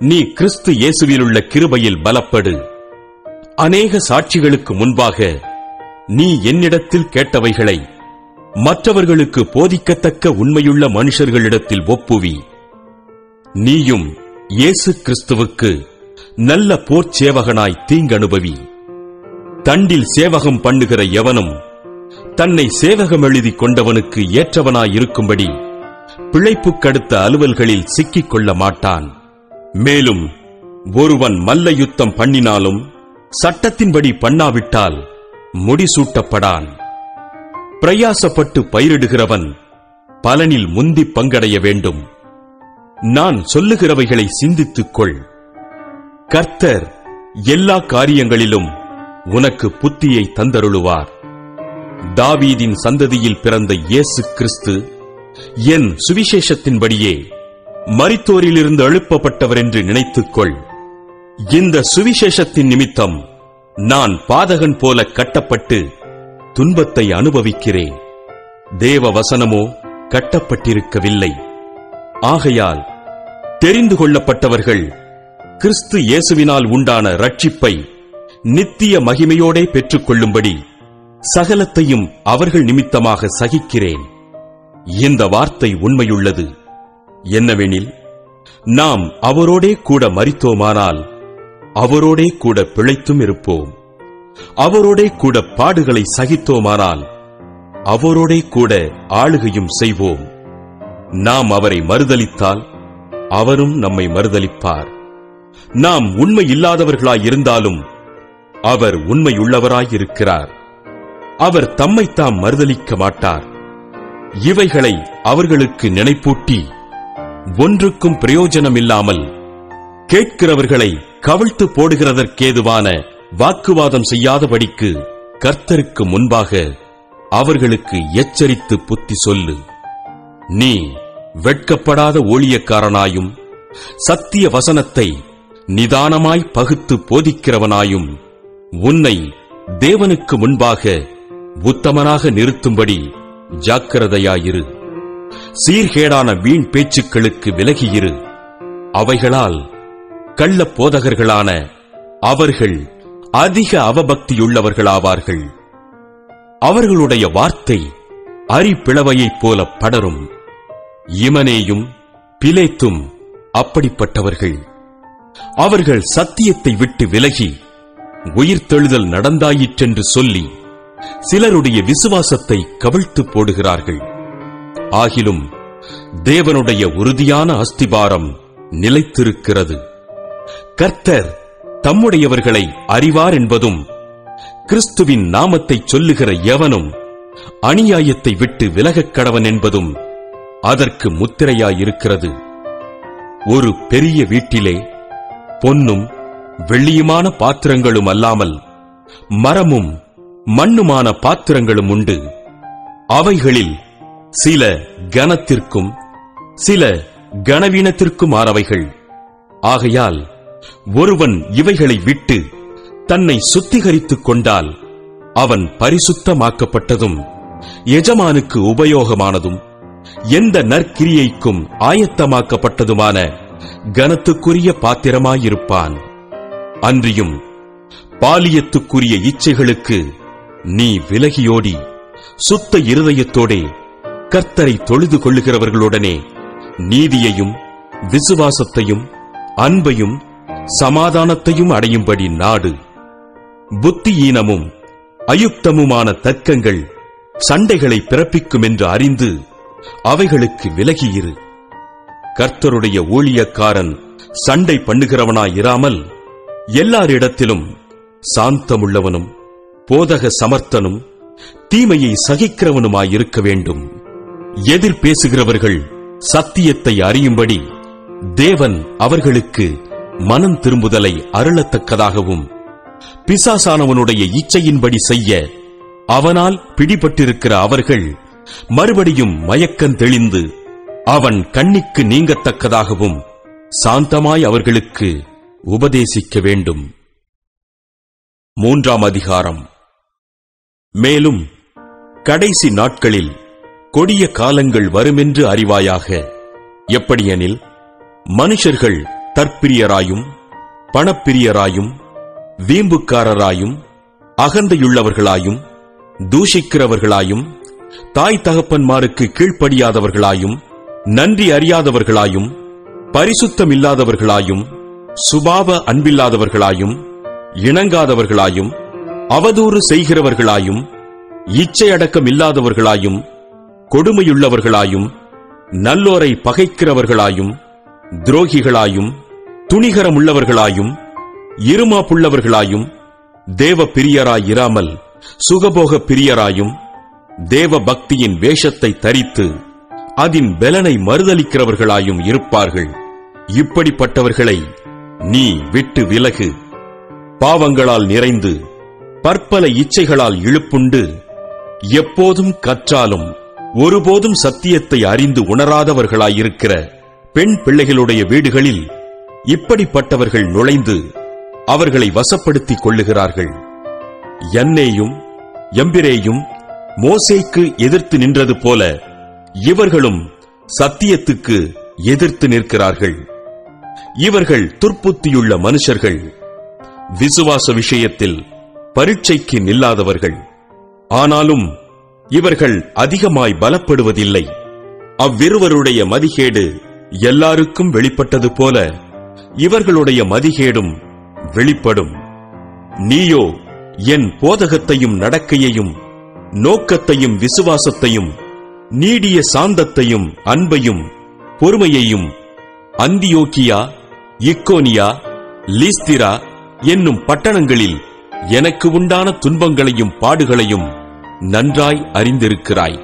Speaker 2: நீ கிறிஸ்து இயேசுவிலுள்ள கிருபையில் பலப்படு. அநேக சாட்சிகளுக்கு முன்பாக நீ என்னிடத்தில் கேட்டவைகளை மற்றவர்களுக்கு போதிக்கத்தக்க உண்மையுள்ள மனுஷர்களிடத்தில் ஒப்புவி. நீயும் இயேசு கிறிஸ்துவுக்கு நல்ல போர்ச்சேவகனாய் தீங்கனுபவி. தண்டில் சேவகம் பண்ணுகிற எவனும் தன்னை சேவகம் எழுதி கொண்டவனுக்கு ஏற்றவனாயிருக்கும்படி பிழைப்புக்கடுத்த அலுவல்களில் சிக்கிக் கொள்ள மாட்டான். மேலும் ஒருவன் மல்ல யுத்தம் பண்ணினாலும் சட்டத்தின்படி பண்ணாவிட்டால் முடிசூட்டப்படான். பிரயாசப்பட்டு பயிரிடுகிறவன் பலனில் முந்தி பங்கடைய வேண்டும். நான் சொல்லுகிறவைகளை சிந்தித்துக்கொள். கர்த்தர் எல்லா காரியங்களிலும் உனக்கு புத்தியை தந்தருளுவார். தாவீதின் சந்ததியில் பிறந்த இயேசு கிறிஸ்து என் சுவிசேஷத்தின்படியே மரித்தோரிலிருந்து எழுப்பப்பட்டவர் என்று நினைத்துக்கொள். இந்த சுவிசேஷத்தின் நிமித்தம் நான் பாதகன் போல கட்டப்பட்டு துன்பத்தை அனுபவிக்கிறேன். தேவ வசனமோ கட்டப்பட்டிருக்கவில்லை. ஆகையால் தெரிந்து கொள்ளப்பட்டவர்கள் கிறிஸ்து இயேசுவினால் உண்டான ரட்சிப்பை நித்திய மகிமையோடே பெற்றுக் கொள்ளும்படி சகலத்தையும் அவர்கள் நிமித்தமாக சகிக்கிறேன். இந்த வார்த்தை உண்மையுள்ளது. என்னவெனில், நாம் அவரோடே கூட மரித்தோமானால் அவரோடே கூட பிழைத்தும் இருப்போம். அவரோடே கூட பாடுகளை சகித்தோமானால் அவரோடே கூட ஆளுகையும் செய்வோம். நாம் அவரை மறுதலித்தால் அவரும் நம்மை மறுதலிப்பார். நாம் உண்மை இல்லாதவர்களாயிருந்தாலும் அவர் உண்மையுள்ளவராயிருக்கிறார். அவர் தம்மைத்தாம் மறுதலிக்க மாட்டார். இவைகளை அவர்களுக்கு நினைப்பூட்டி ஒன்றுக்கும் பிரயோஜனமில்லாமல் கேட்கிறவர்களை கவிழ்த்து போடுகிறதற்கேதுவான வாக்குவாதம் செய்யாதபடிக்கு கர்த்தருக்கு முன்பாக அவர்களுக்கு எச்சரித்து புத்தி சொல்லு. நீ வெட்கப்படாத ஊழியக்காரனாயும் சத்திய வசனத்தை நிதானமாய் பகுத்து போதிக்கிறவனாயும் உன்னை தேவனுக்கு முன்பாக உத்தமனாக நிறுத்தும்படி ஜாக்கிரதையாயிரு. சீர்கேடான வீண் பேச்சுக்களுக்கு விலகியிரு. அவைகளால் கள்ள போதகர்களான அவர்கள் அதிக அவபக்தியுள்ளவர்களாவார்கள். அவர்களுடைய வார்த்தை அரிப்பிளவையைப் போல படரும். இமனேயும் பிலேத்தும் அப்படிப்பட்டவர்கள். அவர்கள் சத்தியத்தை விட்டு விலகி உயிர்த்தெழுதல் நடந்தாயிற்றென்று சொல்லி சிலருடைய விசுவாசத்தை கவிழ்த்து போடுகிறார்கள். ஆகிலும் தேவனுடைய உறுதியான அஸ்திபாரம் நிலைத்திருக்கிறது. கர்த்தர் தம்முடையவர்களை அறிவார் என்பதும், கிறிஸ்துவின் நாமத்தை சொல்லுகிற எவனும் அநியாயத்தை விட்டு விலகக் கடவன் என்பதும் அதற்கு முத்திரையாயிருக்கிறது. ஒரு பெரிய வீட்டிலே பொன்னும் வெள்ளியுமான பாத்திரங்களும் அல்லாமல் மரமும் மண்ணுமான பாத்திரங்களும் உண்டு. அவைகளில் சில கனத்திற்கும் சில கனவீனத்திற்குமானவைகள். ஆகையால் ஒருவன் இவைகளை விட்டு தன்னை சுத்திகரித்துக் கொண்டால் அவன் பரிசுத்தமாக்கப்பட்டதும் எஜமானுக்கு உபயோகமானதும் எந்த நற்கிரியைக்கும் ஆயத்தமாக்கப்பட்டதுமான கனத்துக்குரிய பாத்திரமாயிருப்பான். அன்றியும் பாலியத்துக்குரிய இச்சைகளுக்கு நீ விலகியோடி சுத்த இருதயத்தோடே கர்த்தரை தொழுது கொள்ளுகிறவர்களுடனே நீதியையும் விசுவாசத்தையும் அன்பையும் சமாதானத்தையும் அடையும்படி நாடு. புத்தியீனமும் அயுக்தமுமான தர்க்கங்கள் சண்டைகளை பிறப்பிக்கும் என்று அறிந்து அவைகளுக்கு விலகியிரு. கர்த்தருடைய ஊழியக்காரன் சண்டை பண்ணுகிறவனாயிராமல் எல்லாரிடத்திலும் சாந்தமுள்ளவனும் போதக சமர்த்தனும் தீமையை சகிக்கிறவனுமாயிருக்க வேண்டும். எதிர் பேசுகிறவர்கள் சத்தியத்தை அறியும்படி தேவன் அவர்களுக்கு மனம் திரும்புதலை அருளத்தக்கதாகவும் பிசாசானவனுடைய இச்சையின்படி செய்ய அவனால் பிடிபட்டிருக்கிற அவர்கள் மறுபடியும் மயக்கம் தெளிந்து அவன் கண்ணிக்கு நீங்கத்தக்கதாகவும் சாந்தமாய் அவர்களுக்கு உபதேசிக்க வேண்டும். 3ஆம் அதிகாரம். மேலும் கடைசி நாட்களில் கொடிய காலங்கள் வருமென்று அறிவாயாக. எப்படியெனில் மனுஷர்கள் தற்பிரியராயும் பணப்பிரியராயும் வீம்புக்காரராயும் அகந்தையுள்ளவர்களாயும் தூஷிக்கிறவர்களாயும் தாய் தகப்பன்மாருக்கு கீழ்ப்படியாதவர்களாயும் நன்றி அறியாதவர்களாயும் பரிசுத்தமில்லாதவர்களாயும் சுபாவ அன்பில்லாதவர்களாயும் இணங்காதவர்களாயும் அவதூறு செய்கிறவர்களாயும் இச்சையடக்கம் இல்லாதவர்களாயும் கொடுமையுள்ளவர்களாயும் நல்லோரை பகைக்கிறவர்களாயும் துரோகிகளாயும் துணிகரமுள்ளவர்களாயும் இருமாப்புள்ளவர்களாயும் தேவ பிரியராயிராமல் சுகபோக பிரியராயும் தேவ பக்தியின் வேஷத்தை தரித்து அதன் பெலனை மறுதலிக்கிறவர்களாயும் இருப்பார்கள். இப்படிப்பட்டவர்களை நீ விட்டு விலகு. பாவங்களால் நிறைந்து பற்பல இச்சைகளால் இழுப்புண்டு எப்போதும் கற்றாலும் ஒருபோதும் சத்தியத்தை அறிந்து உணராதவர்களாயிருக்கிற பெண் பிள்ளைகளுடைய வீடுகளில் இப்படிப்பட்டவர்கள் நுழைந்து அவர்களை வசப்படுத்திக் கொள்ளுகிறார்கள். யன்னேயும் எம்பிரேயும் மோசேக்கு எதிர்த்து நின்றது போல இவர்களும் சத்தியத்துக்கு எதிர்த்து நிற்கிறார்கள். இவர்கள் துர்ப்புத்தியுள்ள மனுஷர்கள், விசுவாச விஷயத்தில் பரீட்சைக்கு நில்லாதவர்கள். ஆனாலும் இவர்கள் அதிகமாய் பலப்படுவதில்லை. அவ்விருவருடைய மதிகேடு எல்லாருக்கும் வெளிப்பட்டது போல இவர்களுடைய மதிகேடும் வெளிப்படும். நீயோ என் போதகத்தையும் நடக்கையையும் நோக்கத்தையும் விசுவாசத்தையும் நீடிய சாந்தத்தையும் அன்பையும் பொறுமையையும் அந்தியோக்கியா இக்கோனியா லீஸ்திரா என்னும் பட்டணங்களில் எனக்கு உண்டான துன்பங்களையும் பாடுகளையும் நன்றாய் அறிந்திருக்கிறாய்.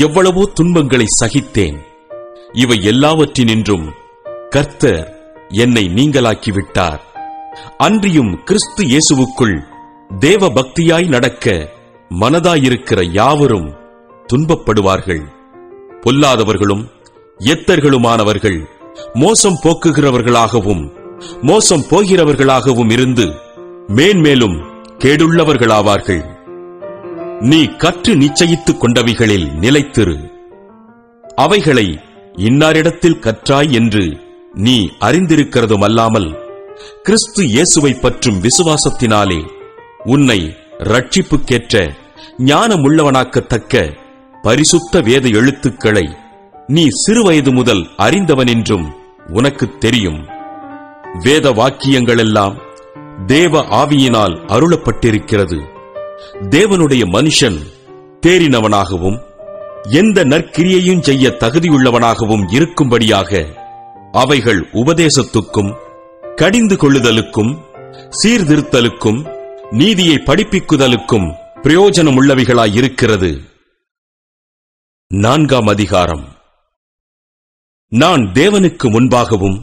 Speaker 2: எவ்வளவோ துன்பங்களை சகித்தேன். இவை எல்லாவற்றினின்றும் கர்த்தர் என்னை நீங்களாக்கிவிட்டார். அன்றியும் கிறிஸ்து இயேசுவுக்குள் தேவ பக்தியாய் நடக்க மனதாயிருக்கிற யாவரும் துன்பப்படுவார்கள். பொல்லாதவர்களும் எத்தர்களுமானவர்கள் மோசம் போக்குகிறவர்களாகவும் மோசம் போகிறவர்களாகவும் இருந்து மேன்மேலும் கேடுள்ளவர்களாவார்கள். நீ கற்று நிச்சயித்துக் கொண்டவைகளில் நிலைத்திரு. அவைகளை இன்னாரிடத்தில் கற்றாய் என்று நீ அறிந்திருக்கிறதும் அல்லாமல் கிறிஸ்து இயேசுவை பற்றும் விசுவாசத்தினாலே உன்னை ரட்சிப்புக்கேற்ற ஞானமுள்ளவனாக்கத்தக்க பரிசுத்த வேத எழுத்துக்களை நீ சிறுவயது முதல் அறிந்தவன் என்றும் உனக்குத் தெரியும். வேத வாக்கியங்களெல்லாம் தேவ ஆவியினால் அருளப்பட்டிருக்கிறது. தேவனுடைய மனுஷன் தேறினவனாகவும் எந்த நற்கிரியையும் செய்ய தகுதியுள்ளவனாகவும் இருக்கும்படியாக அவைகள் உபதேசத்துக்கும் கடிந்து கொள்ளுதலுக்கும் சீர்திருத்தலுக்கும் நீதியை படிப்பிக்குதலுக்கும் பிரயோஜனமுள்ளவைகளாயிருக்கிறது. 4ஆம் அதிகாரம். நான் தேவனுக்கு முன்பாகவும்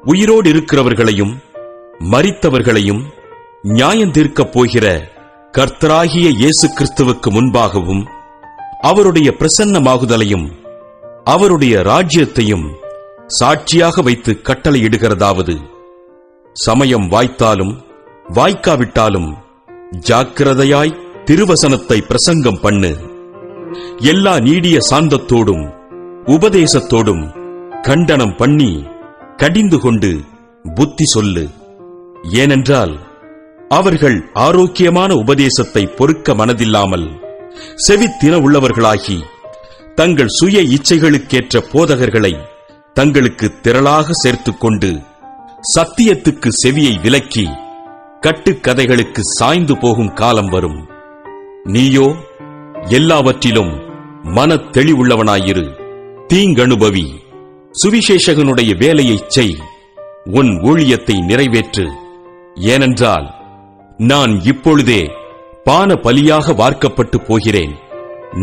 Speaker 2: உயிரோடு இருக்கிறவர்களையும் மரித்தவர்களையும் நியாயந்தீர்க்கப் போகிற கர்த்தராகிய இயேசு கிறிஸ்துவுக்கு முன்பாகவும் அவருடைய பிரசன்னமாகுதலையும் அவருடைய ராஜ்யத்தையும் சாட்சியாக வைத்து கட்டளையிடுகிறதாவது, சமயம் வாய்த்தாலும் வாய்க்காவிட்டாலும் ஜாக்கிரதையாய் திருவசனத்தை பிரசங்கம் பண்ணு. எல்லா நீடிய சாந்தத்தோடும் உபதேசத்தோடும் கண்டனம் பண்ணி கடிந்து கொண்டு புத்தி சொல்லு. ஏனென்றால் அவர்கள் ஆரோக்கியமான உபதேசத்தை பொறுக்க மனதில்லாமல் செவித்தின உள்ளவர்களாகி தங்கள் சுய இச்சைகளுக்கேற்ற போதகர்களை தங்களுக்கு திரளாக சேர்த்துக் கொண்டு சத்தியத்துக்கு செவியை விலக்கி கட்டுக்கதைகளுக்கு சாய்ந்து போகும் காலம் வரும். நீயோ எல்லாவற்றிலும் மனத் தெளிவுள்ளவனாயிரு. தீங்கனுபவி, சுவிசேஷகனுடைய வேலையைச் செய், உன் ஊழியத்தை நிறைவேற்று. ஏனென்றால் நான் இப்பொழுதே பான பலியாக வார்க்கப்பட்டு போகிறேன்.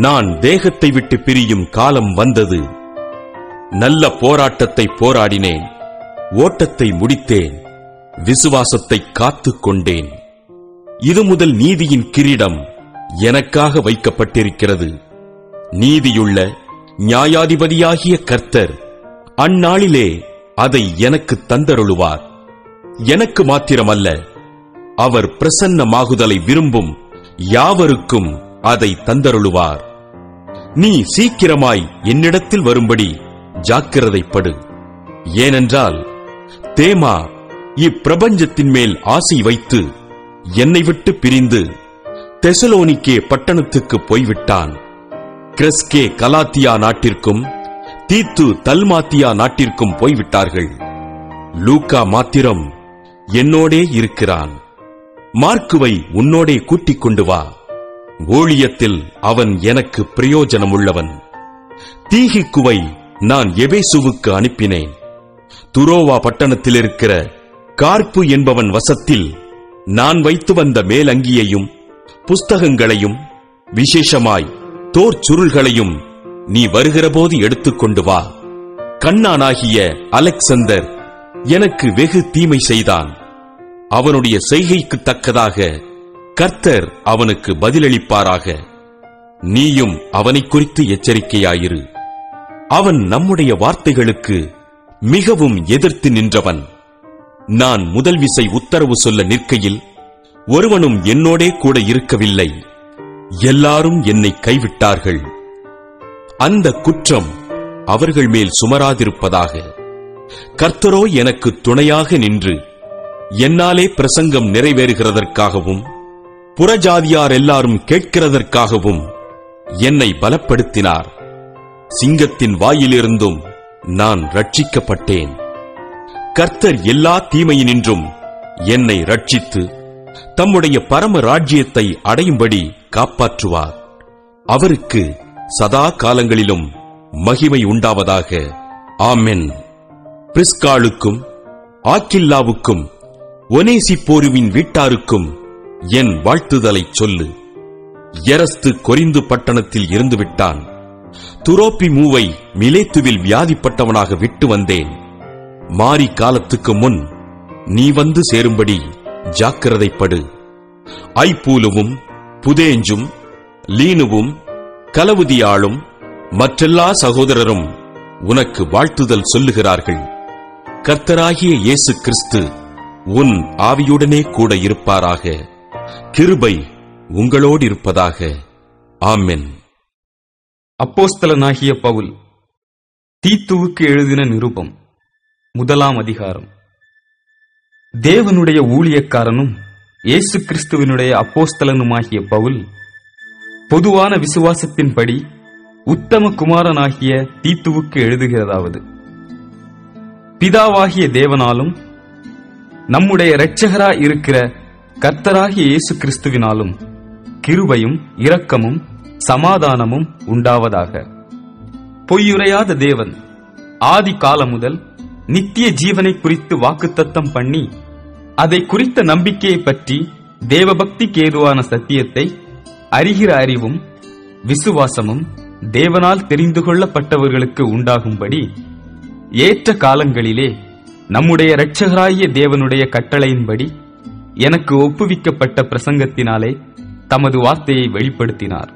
Speaker 2: நான் தேகத்தை விட்டு பிரியும் காலம் வந்தது. நல்ல போராட்டத்தை போராடினேன், ஓட்டத்தை முடித்தேன், விசுவாசத்தை காத்துக் கொண்டேன். இது முதல் நீதியின் கிரீடம் எனக்காக வைக்கப்பட்டிருக்கிறது. நீதியுள்ள நியாயாதிபதியாகிய கர்த்தர் அந்நாளிலே அதை எனக்கு தந்தருளுவார். எனக்கு மாத்திரமல்ல, அவர் பிரசன்னமாகுதலை விரும்பும் யாவருக்கும் அதை தந்தருளுவார். நீ சீக்கிரமாய் என்னிடத்தில் வரும்படி ஜாக்கிரதைப்படு. ஏனென்றால் தேமா இப்பிரபஞ்சத்தின் மேல் ஆசை வைத்து என்னை விட்டு பிரிந்து தெசலோனிக்கே பட்டணத்துக்கு போய்விட்டான். கிரெஸ்கே கலாத்தியா நாட்டிற்கும் தீத்து தல்மாத்தியா நாட்டிற்கும் போய்விட்டார்கள். லூக்கா மாத்திரம் என்னோடே இருக்கிறான். மார்க்குவை உன்னோடே கூட்டிக் கொண்டு வா. ஊழியத்தில் அவன் எனக்கு பிரயோஜனமுள்ளவன். தீகிக்குவை நான் எபேசுவுக்கு அனுப்பினேன். துரோவா பட்டணத்தில் இருக்கிற கார்ப்பு என்பவன் வசத்தில் நான் வைத்து வந்த மேலங்கியையும் புஸ்தகங்களையும் விசேஷமாய் தோற்சுருள்களையும் நீ வருகிறபோது எடுத்துக்கொண்டு வா. கண்ணானாகிய அலெக்சந்தர் எனக்கு வெகு தீமை செய்தான். அவனுடைய செய்கைக்கு தக்கதாக கர்த்தர் அவனுக்கு பதிலளிப்பாராக. நீயும் அவனை குறித்து எச்சரிக்கையாயிரு. அவன் நம்முடைய வார்த்தைகளுக்கு மிகவும் எதிர்த்து நின்றவன். நான் முதல் விசை உத்தரவு சொல்ல நிற்கையில் ஒருவனும் என்னோடே கூட இருக்கவில்லை. எல்லாரும் என்னை கைவிட்டார்கள். அந்த குற்றம் அவர்கள் மேல் சுமராதிருப்பதாக. கர்த்தரோ எனக்கு துணையாக நின்று என்னாலே பிரசங்கம் நிறைவேறுகிறதற்காகவும் புறஜாதியார் எல்லாரும் கேட்கிறதற்காகவும் என்னை பலப்படுத்தினார். சிங்கத்தின் வாயிலிருந்தும் நான் ரட்சிக்கப்பட்டேன். கர்த்தர் எல்லா தீமையினின்றும் என்னை ரட்சித்து தம்முடைய பரம ராஜ்யத்தை அடையும்படி காப்பாற்றுவார். அவருக்கு சதா காலங்களிலும் மகிமை உண்டாவதாக. ஆமென். பிரிஸ்காளுக்கும் ஆக்கில்லாவுக்கும் ஒனேசிப்போருவின் வீட்டாருக்கும் என் வாழ்த்துதலைச் சொல்லு. எரஸ்து கொரிந்து பட்டணத்தில் இருந்து விட்டான். துரோப்பிமூவை மிலேத்துவில் வியாதிப்பட்டவனாக விட்டு வந்தேன். மாரி காலத்துக்கு முன் நீ வந்து சேரும்படி ஜாக்கிரதைப்படு. ஐப்பூலுவும் புதேஞ்சும் லீனுவும் கலவுதியாளும் மற்றெல்லா சகோதரரும் உனக்கு வாழ்த்துதல் சொல்லுகிறார்கள். கர்த்தராகிய இயேசு கிறிஸ்து உன் ஆவியுடனே கூட இருப்பாராக. கிருபை உங்களோடு இருப்பதாக. ஆமென்.
Speaker 3: அப்போஸ்தலனாகிய பவுல் தீத்துவுக்கு எழுதின நிருபம் 1ஆம் அதிகாரம். தேவனுடைய ஊழியக்காரனும் இயேசு கிறிஸ்துவினுடைய அப்போஸ்தலனுமாகிய பவுல், பொதுவான விசுவாசத்தின்படி உத்தம குமாரனாகிய தீத்துவுக்கு எழுதுகிறதாவது: பிதாவாகிய தேவனாலும் நம்முடைய இரட்சகராய் இருக்கிற கர்த்தராகிய இயேசு கிறிஸ்துவினாலும் கிருபையும் இரக்கமும் சமாதானமும் உண்டாவதாக. பொய்யுரையாத தேவன் ஆதி காலம் முதல் நித்திய ஜீவனை குறித்து வாக்குத்தத்தம் பண்ணி, அதை குறித்த நம்பிக்கையை பற்றி தேவபக்திக்கு ஏதுவான சத்தியத்தை அறிகிற அறிவும் விசுவாசமும் தேவனால் தெரிந்து கொள்ளப்பட்டவர்களுக்கு உண்டாகும்படி ஏற்ற காலங்களிலே நம்முடைய இரட்சகராகிய தேவனுடைய கட்டளையின்படி எனக்கு ஒப்புவிக்கப்பட்ட பிரசங்கத்தினாலே தமது வார்த்தையை வெளிப்படுத்தினார்.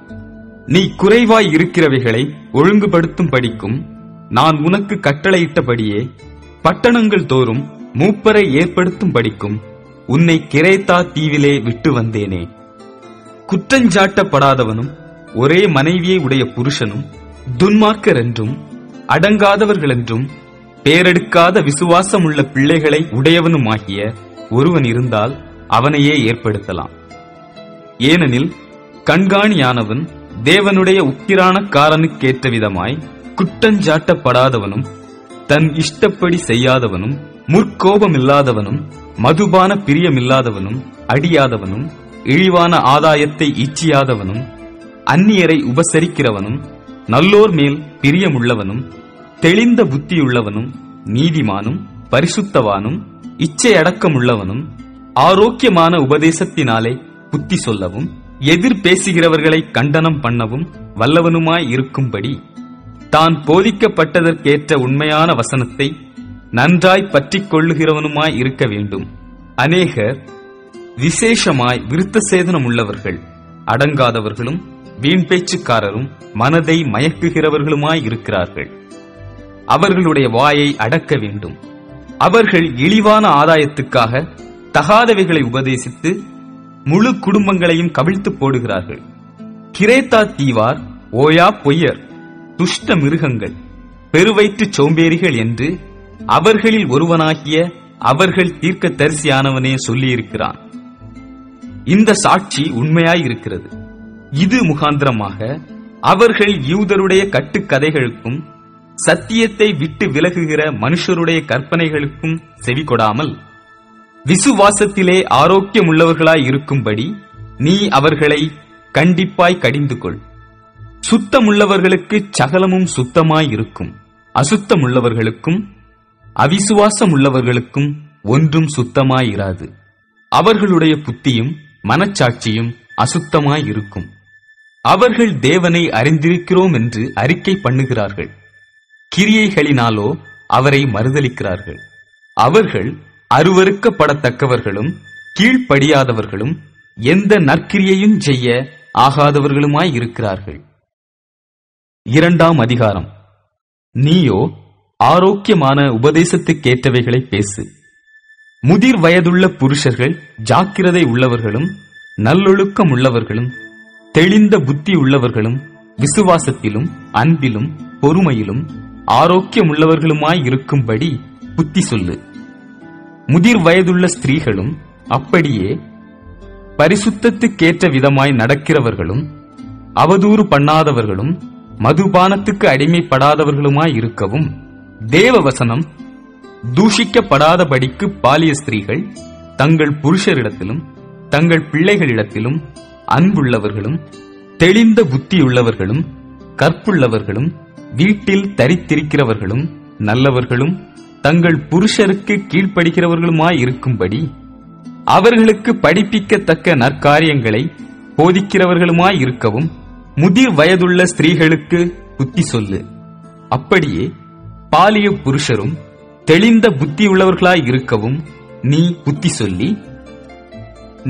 Speaker 3: நீ குறைவாய் இருக்கிறவைகளை ஒழுங்குபடுத்தும் படிக்கும் நான் உனக்கு கட்டளையிட்டபடியே பட்டணங்கள் தோறும் மூப்பரை ஏற்படுத்தும் படிக்கும் உன்னை கிரேத்தா தீவிலே விட்டு வந்தேனே. குற்றஞ்சாட்டப்படாதவனும் ஒரே மனைவியை உடைய புருஷனும் துன்மார்க்கர் என்றும் அடங்காதவர்கள் என்றும் பேரெடுக்காத விசுவாசமுள்ள பிள்ளைகளை உடையவனுமாகிய ஒருவன் இருந்தால் அவனையே ஏற்படுத்தலாம். ஏனெனில் கண்காணியானவன் தேவனுடைய உக்கிரானக்காரனுக்கேற்ற விதமாய் குற்றஞ்சாட்டப்படாதவனும் தன் இஷ்டப்படி செய்யாதவனும் முற்கோபமில்லாதவனும் மதுபான பிரியமில்லாதவனும் அடியாதவனும் இழிவான ஆதாயத்தை இச்சியாதவனும் அந்நியரை உபசரிக்கிறவனும் நல்லோர் மேல் பிரியமுள்ளவனும் தெளிந்த புத்தியுள்ளவனும் நீதிமானும் பரிசுத்தவானும் இச்சையடக்கமுள்ளவனும் ஆரோக்கியமான உபதேசத்தினாலே புத்தி சொல்லவும் எதிர் பேசுகிறவர்களை கண்டனம் பண்ணவும் வல்லவனுமாய் இருக்கும்படி தான் போதிக்கப்பட்டதற்கேற்ற உண்மையான வசனத்தை நன்றாய் பற்றிக் கொள்ளுகிறவனுமாய் இருக்க வேண்டும். அநேகர் விசேஷமாய் விருத்த சேதனம் உள்ளவர்கள், அடங்காதவர்களும் வீண் பேச்சுக்காரரும் மனதை மயக்குகிறவர்களுமாய் இருக்கிறார்கள். அவர்களுடைய வாயை அடக்க வேண்டும். அவர்கள் இழிவான ஆதாயத்துக்காக தகாதவைகளை உபதேசித்து முழு குடும்பங்களையும் கவிழ்த்து போடுகிறார்கள். கிரேத்தா தீவார் ஓயா பொய்யர், துஷ்ட மிருகங்கள், பெருவயிற்று சோம்பேறிகள் என்று அவர்களில் ஒருவனாகிய அவர்கள் தீர்க்கதரிசியானவனே சொல்லியிருக்கிறான். இந்த சாட்சி உண்மையாயிருக்கிறது. இது முகாந்திரமாக அவர்கள் யூதருடைய கட்டுக்கதைகளுக்கும் சத்தியத்தை விட்டு விலகுகிற மனுஷருடைய கற்பனைகளுக்கும் செவிகொடாமல் விசுவாசத்திலே ஆரோக்கியமுள்ளவர்களாய் இருக்கும்படி நீ அவர்களை கண்டிப்பாய் கடிந்து கொள். சுத்தமுள்ளவர்களுக்கு சகலமும் சுத்தமாயிருக்கும், அசுத்தமுள்ளவர்களுக்கும் அவிசுவாசமுள்ளவர்களுக்கும் ஒன்றும் சுத்தமாயிராது. அவர்களுடைய புத்தியும் மனச்சாட்சியும் அசுத்தமாயிருக்கும். அவர்கள் தேவனை அறிந்திருக்கிறோம் என்று அறிக்கை பண்ணுகிறார்கள், கிரியைகளினாலோ அவரை மறுதலிக்கிறார்கள். அவர்கள் அருவருக்கப்படத்தக்கவர்களும் கீழ்ப்படியாதவர்களும் எந்த நற்கிரியையும் செய்ய ஆகாதவர்களுமாயிருக்கிறார்கள். 2ஆம் அதிகாரம். நீயோ ஆரோக்கியமான உபதேசத்துக்கேற்றவைகளை பேசு. முதிர் வயதுள்ள புருஷர்கள் ஜாக்கிரதை உள்ளவர்களும் நல்லொழுக்கம் உள்ளவர்களும் தெளிந்த புத்தி உள்ளவர்களும் விசுவாசத்திலும் அன்பிலும் பொறுமையிலும் ஆரோக்கியமுள்ளவர்களுமாயிருக்கும்படி புத்தி சொல்லு. முதிர் வயதுள்ள ஸ்திரீகளும் அப்படியே பரிசுத்தத்துக்கேற்ற விதமாய் நடக்கிறவர்களும் அவதூறு பண்ணாதவர்களும் மதுபானத்துக்கு அடிமைப்படாதவர்களுமாயிருக்கவும் தேவவசனம் தூஷிக்கப்படாதபடிக்கு பாலிய ஸ்திரீகள் தங்கள் புருஷரிடத்திலும் தங்கள் பிள்ளைகளிடத்திலும் அன்புள்ளவர்களும் தெளிந்த புத்தியுள்ளவர்களும் கற்புள்ளவர்களும் வீட்டில் தரித்திருக்கிறவர்களும் நல்லவர்களும் தங்கள் புருஷருக்கு கீழ்ப்படுகிறவர்களுமாயிருக்கும்படி அவர்களுக்கு படிப்பிக்கத்தக்க நற்காரியங்களை போதிக்கிறவர்களுமாயிருக்கவும் முதிர் வயதுள்ள ஸ்திரீகளுக்கு புத்தி சொல்லு. அப்படியே பாலிய புருஷரும் தெளிந்த புத்தியுள்ளவர்களாயிருக்கவும் நீ புத்தி சொல்லி,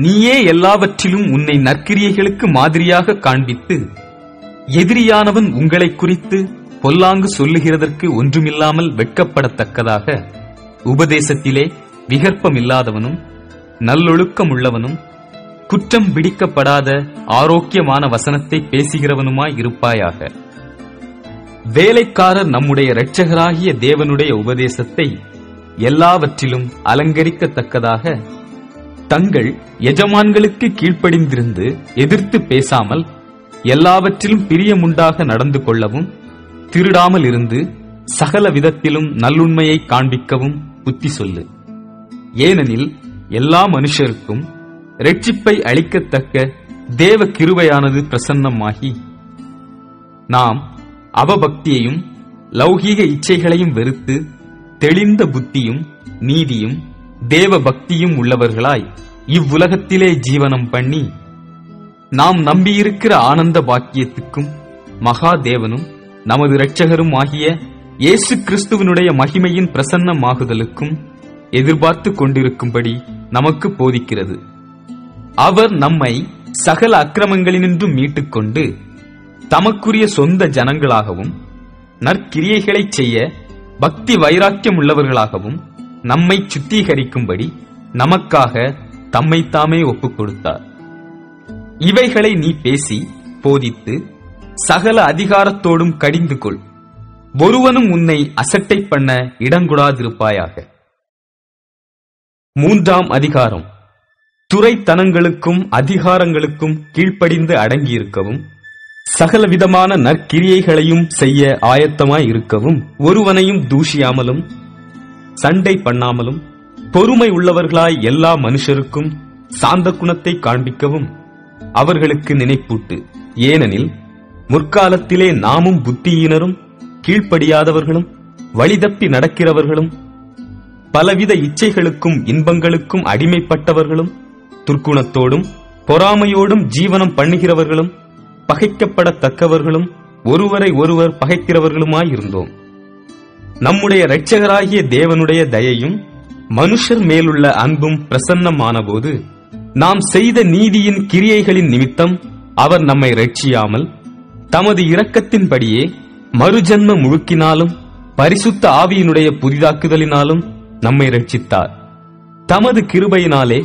Speaker 3: நீயே எல்லாவற்றிலும் உன்னை நற்கிரியைகளுக்கு மாதிரியாக காண்பித்து எதிரியானவன் உங்களை குறித்து பொல்லாங்கு சொல்லுகிறதற்கு ஒன்றுமில்லாமல் வெட்கப்படத்தக்கதாக உபதேசத்திலே விகற்பமில்லாதவனும் நல்லொழுக்கம் உள்ளவனும் குற்றம் பிடிக்கப்படாத ஆரோக்கியமான வசனத்தை பேசுகிறவனுமாய் இருப்பாயாக. வேலைக்காரர் நம்முடைய இரட்சகராகிய தேவனுடைய உபதேசத்தை எல்லாவற்றிலும் அலங்கரிக்கத்தக்கதாக தங்கள் எஜமான்களுக்கு கீழ்ப்படிந்திருந்து எதிர்த்து பேசாமல் எல்லாவற்றிலும் பிரியமுண்டாக நடந்து கொள்ளவும், திருடாமல் இருந்து சகல விதத்திலும் நல்லுண்மையை காண்பிக்கவும் புத்தி சொல்லு. ஏனெனில் எல்லா மனுஷருக்கும் இரட்சிப்பை அளிக்கத்தக்க தேவ கிருபையானது பிரசன்னமாகி, நாம் அவபக்தியையும் லௌகீக இச்சைகளையும் வெறுத்து தெளிந்த புத்தியும் நீதியும் தேவ பக்தியும் உள்ளவர்களாய் இவ்வுலகத்திலே ஜீவனம் பண்ணி, நாம் நம்பியிருக்கிற ஆனந்த பாக்கியத்துக்கும் மகாதேவனும் நமது இரட்சகரும் ஆகிய இயேசு கிறிஸ்துவனுடைய மகிமையின் பிரசன்னமாகுதலுக்கும் எதிர்பார்த்து கொண்டிருக்கும்படி நமக்கு போதிக்கிறது. அவர் நம்மை சகல அக்கிரமங்களினின்றும் மீட்டுக்கொண்டு தமக்குரிய சொந்த ஜனங்களாகவும் நற்கிரியைகளைச் செய்ய பக்தி வைராக்கியம் உள்ளவர்களாகவும் நம்மை சுத்திகரிக்கும்படி நமக்காக தம்மைத்தாமே ஒப்புக் கொடுத்தார். இவைகளை நீ பேசி போதித்து சகல அதிகாரத்தோடும் கடிந்து கொள். ஒருவனும் உன்னை அசட்டை பண்ண இடங்கூடாதிருப்பாயாக. 3ஆம் அதிகாரம். துரைத்தனங்களுக்கும் அதிகாரங்களுக்கும் கீழ்ப்படிந்து அடங்கியிருக்கவும், சகலவிதமான நற்கிரியைகளையும் செய்ய ஆயத்தமாய் இருக்கவும், ஒருவனையும் தூஷியாமலும் சண்டை பண்ணாமலும் பொறுமை உள்ளவர்களாய் எல்லா மனுஷருக்கும் சாந்த குணத்தை காண்பிக்கவும் அவர்களுக்கு நினைப்பூட்டு. ஏனெனில் முற்காலத்திலே நாமும் புத்தியீனரும் கீழ்ப்படியாதவர்களும் வழிதப்பி நடக்கிறவர்களும் பலவித இச்சைகளுக்கும் இன்பங்களுக்கும் அடிமைப்பட்டவர்களும் துர்க்குணத்தோடும் பொறாமையோடும் ஜீவனம் பண்ணுகிறவர்களும் பகைக்கப்படத்தக்கவர்களும் ஒருவரை ஒருவர் பகைக்கிறவர்களுமாயிருந்தோம். நம்முடைய இரட்சகராகிய தேவனுடைய தயையும் மனுஷர் மேலுள்ள அன்பும் பிரசன்னமானபோது, நாம் செய்த நீதியின் கிரியைகளின் நிமித்தம் அவர் நம்மை இரட்சியாமல் தமது இரக்கத்தின்படியே மறுஜன்ம முழுக்கினாலும் பரிசுத்த ஆவியினுடைய புதிதாக்குதலினாலும் நம்மை இரட்சித்தார். தமது கிருபையினாலே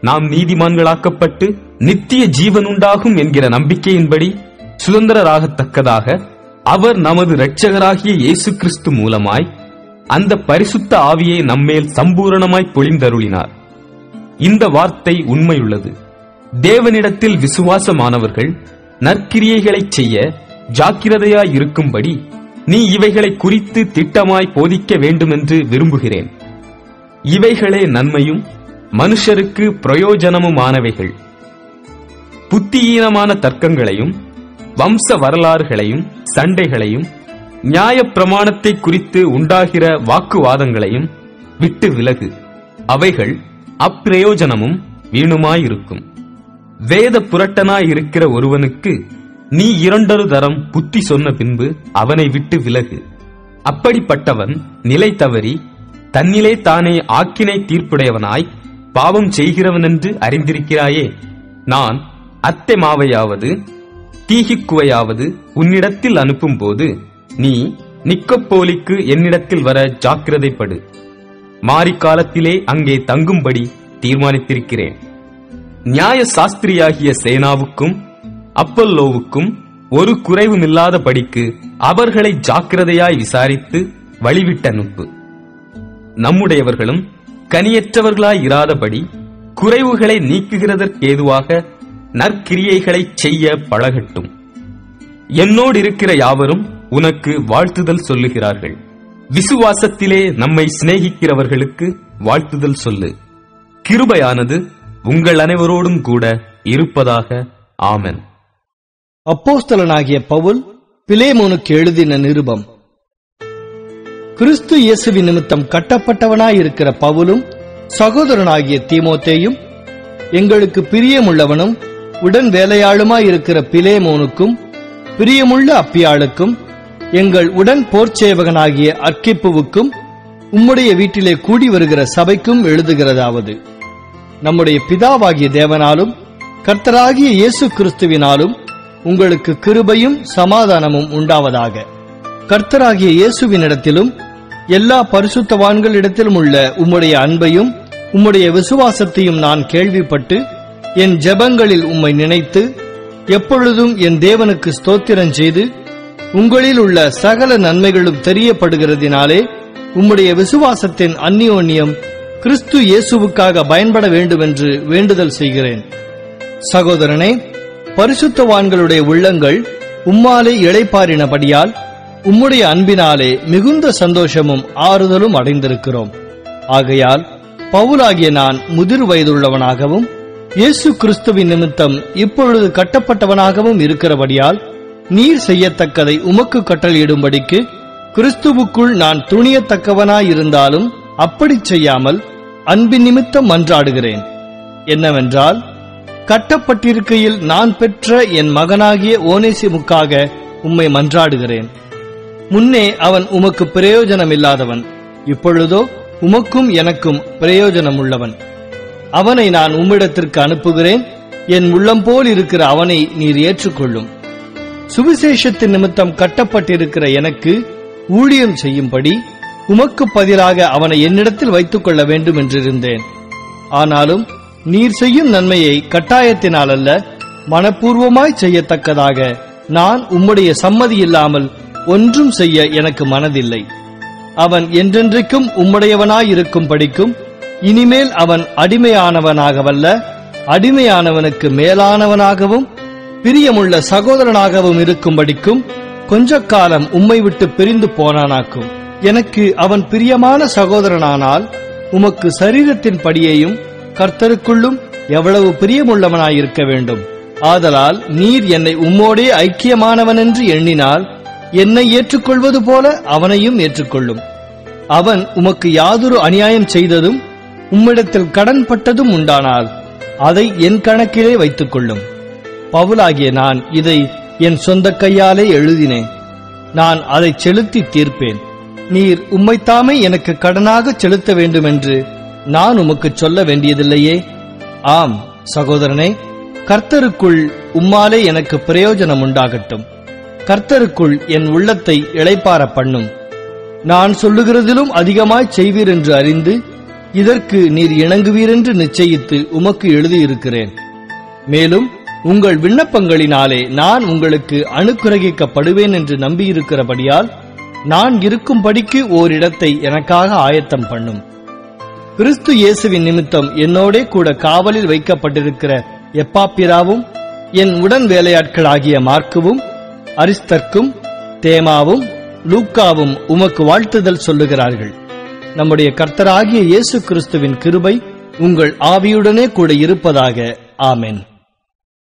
Speaker 3: நாம் நீதிமான்களாக்கப்பட்டு நித்திய ஜீவனுண்டாகும் என்கிற நம்பிக்கையின்படி சுதந்திரராகத்தக்கதாக அவர் நமது இரட்சகராகிய இயேசு கிறிஸ்து மூலமாய் அந்த பரிசுத்த ஆவியை நம்மேல் சம்பூரணமாய் பொழிந்தருளினார். இந்த வார்த்தை உண்மையுள்ளது. தேவனிடத்தில் விசுவாசமானவர்கள் நற்கிரியைகளைச் செய்ய ஜாக்கிரதையாயிருக்கும்படி நீ இவைகளை குறித்து திட்டமாய் போதிக்க வேண்டுமென்று விரும்புகிறேன். இவைகளே நன்மையும் மனுஷருக்கு பிரயோஜனமுமானவைகள். புத்தியீனமான தர்க்கங்களையும் வம்ச வரலாறுகளையும் சண்டைகளையும் நியாயப் பிரமாணத்தை குறித்து உண்டாகிற வாக்குவாதங்களையும் விட்டு விலகு. அவைகள் அப்பிரயோஜனமும் வீணுமாயிருக்கும். வேத புரட்டனாயிருக்கிற ஒருவனுக்கு நீ 2 தரம் புத்தி சொன்ன பின்பு அவனை விட்டு விலகு. அப்படிப்பட்டவன் நிலை தவறி தன்னிலே தானே ஆக்கினை தீர்ப்புடையவனாய் பாவம் செய்கிறவனென்று அறிந்திருக்கிறாயே. நான் அத்தெமாவையாவது தீகிக்குவையாவது உன்னிடத்தில் அனுப்பும்போது நீ நிக்கப்போலிக்கு என்னிடத்தில் வர ஜாக்கிரதைப்படு. மாரிக்காலத்திலே அங்கே தங்கும்படி தீர்மானித்திருக்கிறேன். நியாய சாஸ்திரியாகிய சேனாவுக்கும் அப்பல்லோவுக்கும் ஒரு குறைவுமில்லாத படிக்கு அவர்களை ஜாக்கிரதையாய் விசாரித்து வழிவிட்டு அனுப்பு. நம்முடையவர்களும் கனியற்றவர்களாய் இராதபடி குறைவுகளை நீக்குகிறதற்கேதுவாக நற்கிரியைகளை செய்ய பழகட்டும். என்னோடு இருக்கிற யாவரும் உனக்கு வாழ்த்துதல் சொல்லுகிறார்கள். விசுவாசத்திலே நம்மை சிநேகிக்கிறவர்களுக்கு வாழ்த்துதல் சொல்லு. கிருபையானது உங்கள் அனைவரோடும் கூட இருப்பதாக. ஆமென்.
Speaker 4: அப்போஸ்தலனாகிய பவுல் பிலேமோனுக்கு எழுதின நிருபம். கிறிஸ்து இயேசுவின் நிமித்தம் கட்டப்பட்டவனாயிருக்கிற பவுலும் சகோதரனாகிய தீமோத்தேயும் எங்களுக்கு பிரியமுள்ளவனும் உடன் வேலையாளுமாயிருக்கிற பிலேமோனுக்கும் பிரியமுள்ள அப்பியாளுக்கும் எங்கள் உடன் போர்ச்சேவகனாகிய அர்க்கிப்புவுக்கும் உம்முடைய வீட்டிலே கூடி வருகிற சபைக்கும் எழுதுகிறதாவது, நம்முடைய பிதாவாகிய தேவனாலும் கர்த்தராகிய இயேசு கிறிஸ்துவினாலும் உங்களுக்கு கிருபையும் சமாதானமும் உண்டாவதாக. கர்த்தராகிய இயேசுவினிடத்திலும் எல்லா பரிசுத்தவான்களிடத்திலும் உள்ள உம்முடைய அன்பையும் உம்முடைய விசுவாசத்தையும் நான் கேள்விப்பட்டு என் ஜெபங்களில் உம்மை நினைத்து எப்பொழுதும் என் தேவனுக்கு ஸ்தோத்திரம் செய்து உங்களில் உள்ள சகல நன்மைகளும் தெரியப்படுகிறதினாலே உம்முடைய விசுவாசத்தின் அந்நியோன்யம் கிறிஸ்து இயேசுவுக்காக பயன்பட வேண்டும் என்று வேண்டுதல் செய்கிறேன். சகோதரனே, பரிசுத்தவான்களுடைய உள்ளங்கள் உம்மாலே இளைப்பாறினபடியால் உம்முடைய அன்பினாலே மிகுந்த சந்தோஷமும் ஆறுதலும் அடைந்திருக்கிறோம். ஆகையால் பவுலாகிய நான் முதிர் வயதுள்ளவனாகவும் இயேசு கிறிஸ்துவின் நிமித்தம் இப்பொழுது கட்டப்பட்டவனாகவும் இருக்கிறபடியால் நீர் செய்யத்தக்கதை உமக்கு கட்டளையிடும்படிக்கு கிறிஸ்துவுக்குள் நான் துணியத்தக்கவனாயிருந்தாலும் அப்படி செய்யாமல் அன்பின் நிமித்தம் மன்றாடுகிறேன். என்னவென்றால், கட்டப்பட்டிருக்கையில் நான் பெற்ற என் மகனாகிய ஓனேசிமுக்காக உம்மை மன்றாடுகிறேன். முன்னே அவன் உமக்கு பிரயோஜனமில்லாதவன், இப்பொழுதோ உமக்கும் எனக்கும் பிரயோஜனமுள்ளவன். அவனை நான் உம்மிடத்திற்கு அனுப்புகிறேன். என் உள்ளம் போல் இருக்கிற அவனை நீர் ஏற்றுக்கொள்ளும். சுவிசேஷத்தின் நிமித்தம் கட்டப்பட்டிருக்கிற எனக்கு ஊழியம் செய்யும்படி உமக்கு பதிலாக அவனை என்னிடத்தில் வைத்துக் கொள்ள வேண்டும் என்றிருந்தேன். ஆனாலும் நீர் செய்யும் நன்மையை கட்டாயத்தினால் அல்ல, மனப்பூர்வமாய் செய்யத்தக்கதாக நான் உம்முடைய சம்மதி இல்லாமல் ஒன்றும் செய்ய எனக்கு மனதில்லை. அவன் என்றென்றைக்கும் உம்முடையவனாயிருக்கும் படிக்கும் இனிமேல் அவன் அடிமையானவனாகவல்ல, அடிமையானவனுக்கு மேலானவனாகவும் பிரியமுள்ள சகோதரனாகவும் இருக்கும்படிக்கும் கொஞ்ச காலம் உம்மை விட்டு பிரிந்து போனானாக்கும். எனக்கு அவன் பிரியமான சகோதரனானால் உமக்கு சரீரத்தின் படியையும் கர்த்தருக்குள்ளும் எவ்வளவு பிரியமுள்ளவனாயிருக்க வேண்டும். ஆதலால் நீர் என்னை உம்மோடே ஐக்கியமானவனென்று எண்ணினால் என்னை ஏற்றுக்கொள்வது போல அவனையும் ஏற்றுக்கொள்ளும். அவன் உமக்கு யாதொரு அநியாயம் செய்ததும் உம்மிடத்தில் கடன்பட்டதும் உண்டானால் அதை என் கணக்கிலே வைத்துக் கொள்ளும். பவுலாகிய நான் இதை என் சொந்த கையாலே எழுதினேன். நான் அதை செலுத்தி தீர்ப்பேன். நீர் உம்மைத்தாமே எனக்கு கடனாக செலுத்த வேண்டுமென்று நான் உமக்கு சொல்ல வேண்டியதில்லையே. ஆம் சகோதரனே, கர்த்தருக்குள் உம்மாலே எனக்கு பிரயோஜனம் உண்டாகட்டும். கர்த்தருக்குள் என் உள்ளத்தை இளைப்பார பண்ணும். நான் சொல்லுகிறதிலும் அதிகமாய் செய்வீர் என்று அறிந்து இதற்கு நீர் இணங்குவீரென்று நிச்சயித்து உமக்கு எழுதியிருக்கிறேன். மேலும் உங்கள் விண்ணப்பங்களினாலே நான் உங்களுக்கு அனுக்கிரகிக்கப்படுவேன் என்று நம்பியிருக்கிறபடியால் நான் இருக்கும்படிக்கு ஓரிடத்தை எனக்காக ஆயத்தம் பண்ணும். கிறிஸ்து இயேசுவின் நிமித்தம் என்னோடே கூட காவலில் வைக்கப்பட்டிருக்கிற எப்பாப்பிராவும் என் உடன் வேலையாட்களாகிய மார்க்குவும் அரிஸ்தர்க்கும் தேமாவும் லூக்காவும் உமக்கு வாழ்த்துதல் சொல்லுகிறார்கள். நம்முடைய கர்த்தராகிய இயேசு கிறிஸ்துவின் கிருபை உங்கள் ஆவியுடனே கூட இருப்பதாக. ஆமென்.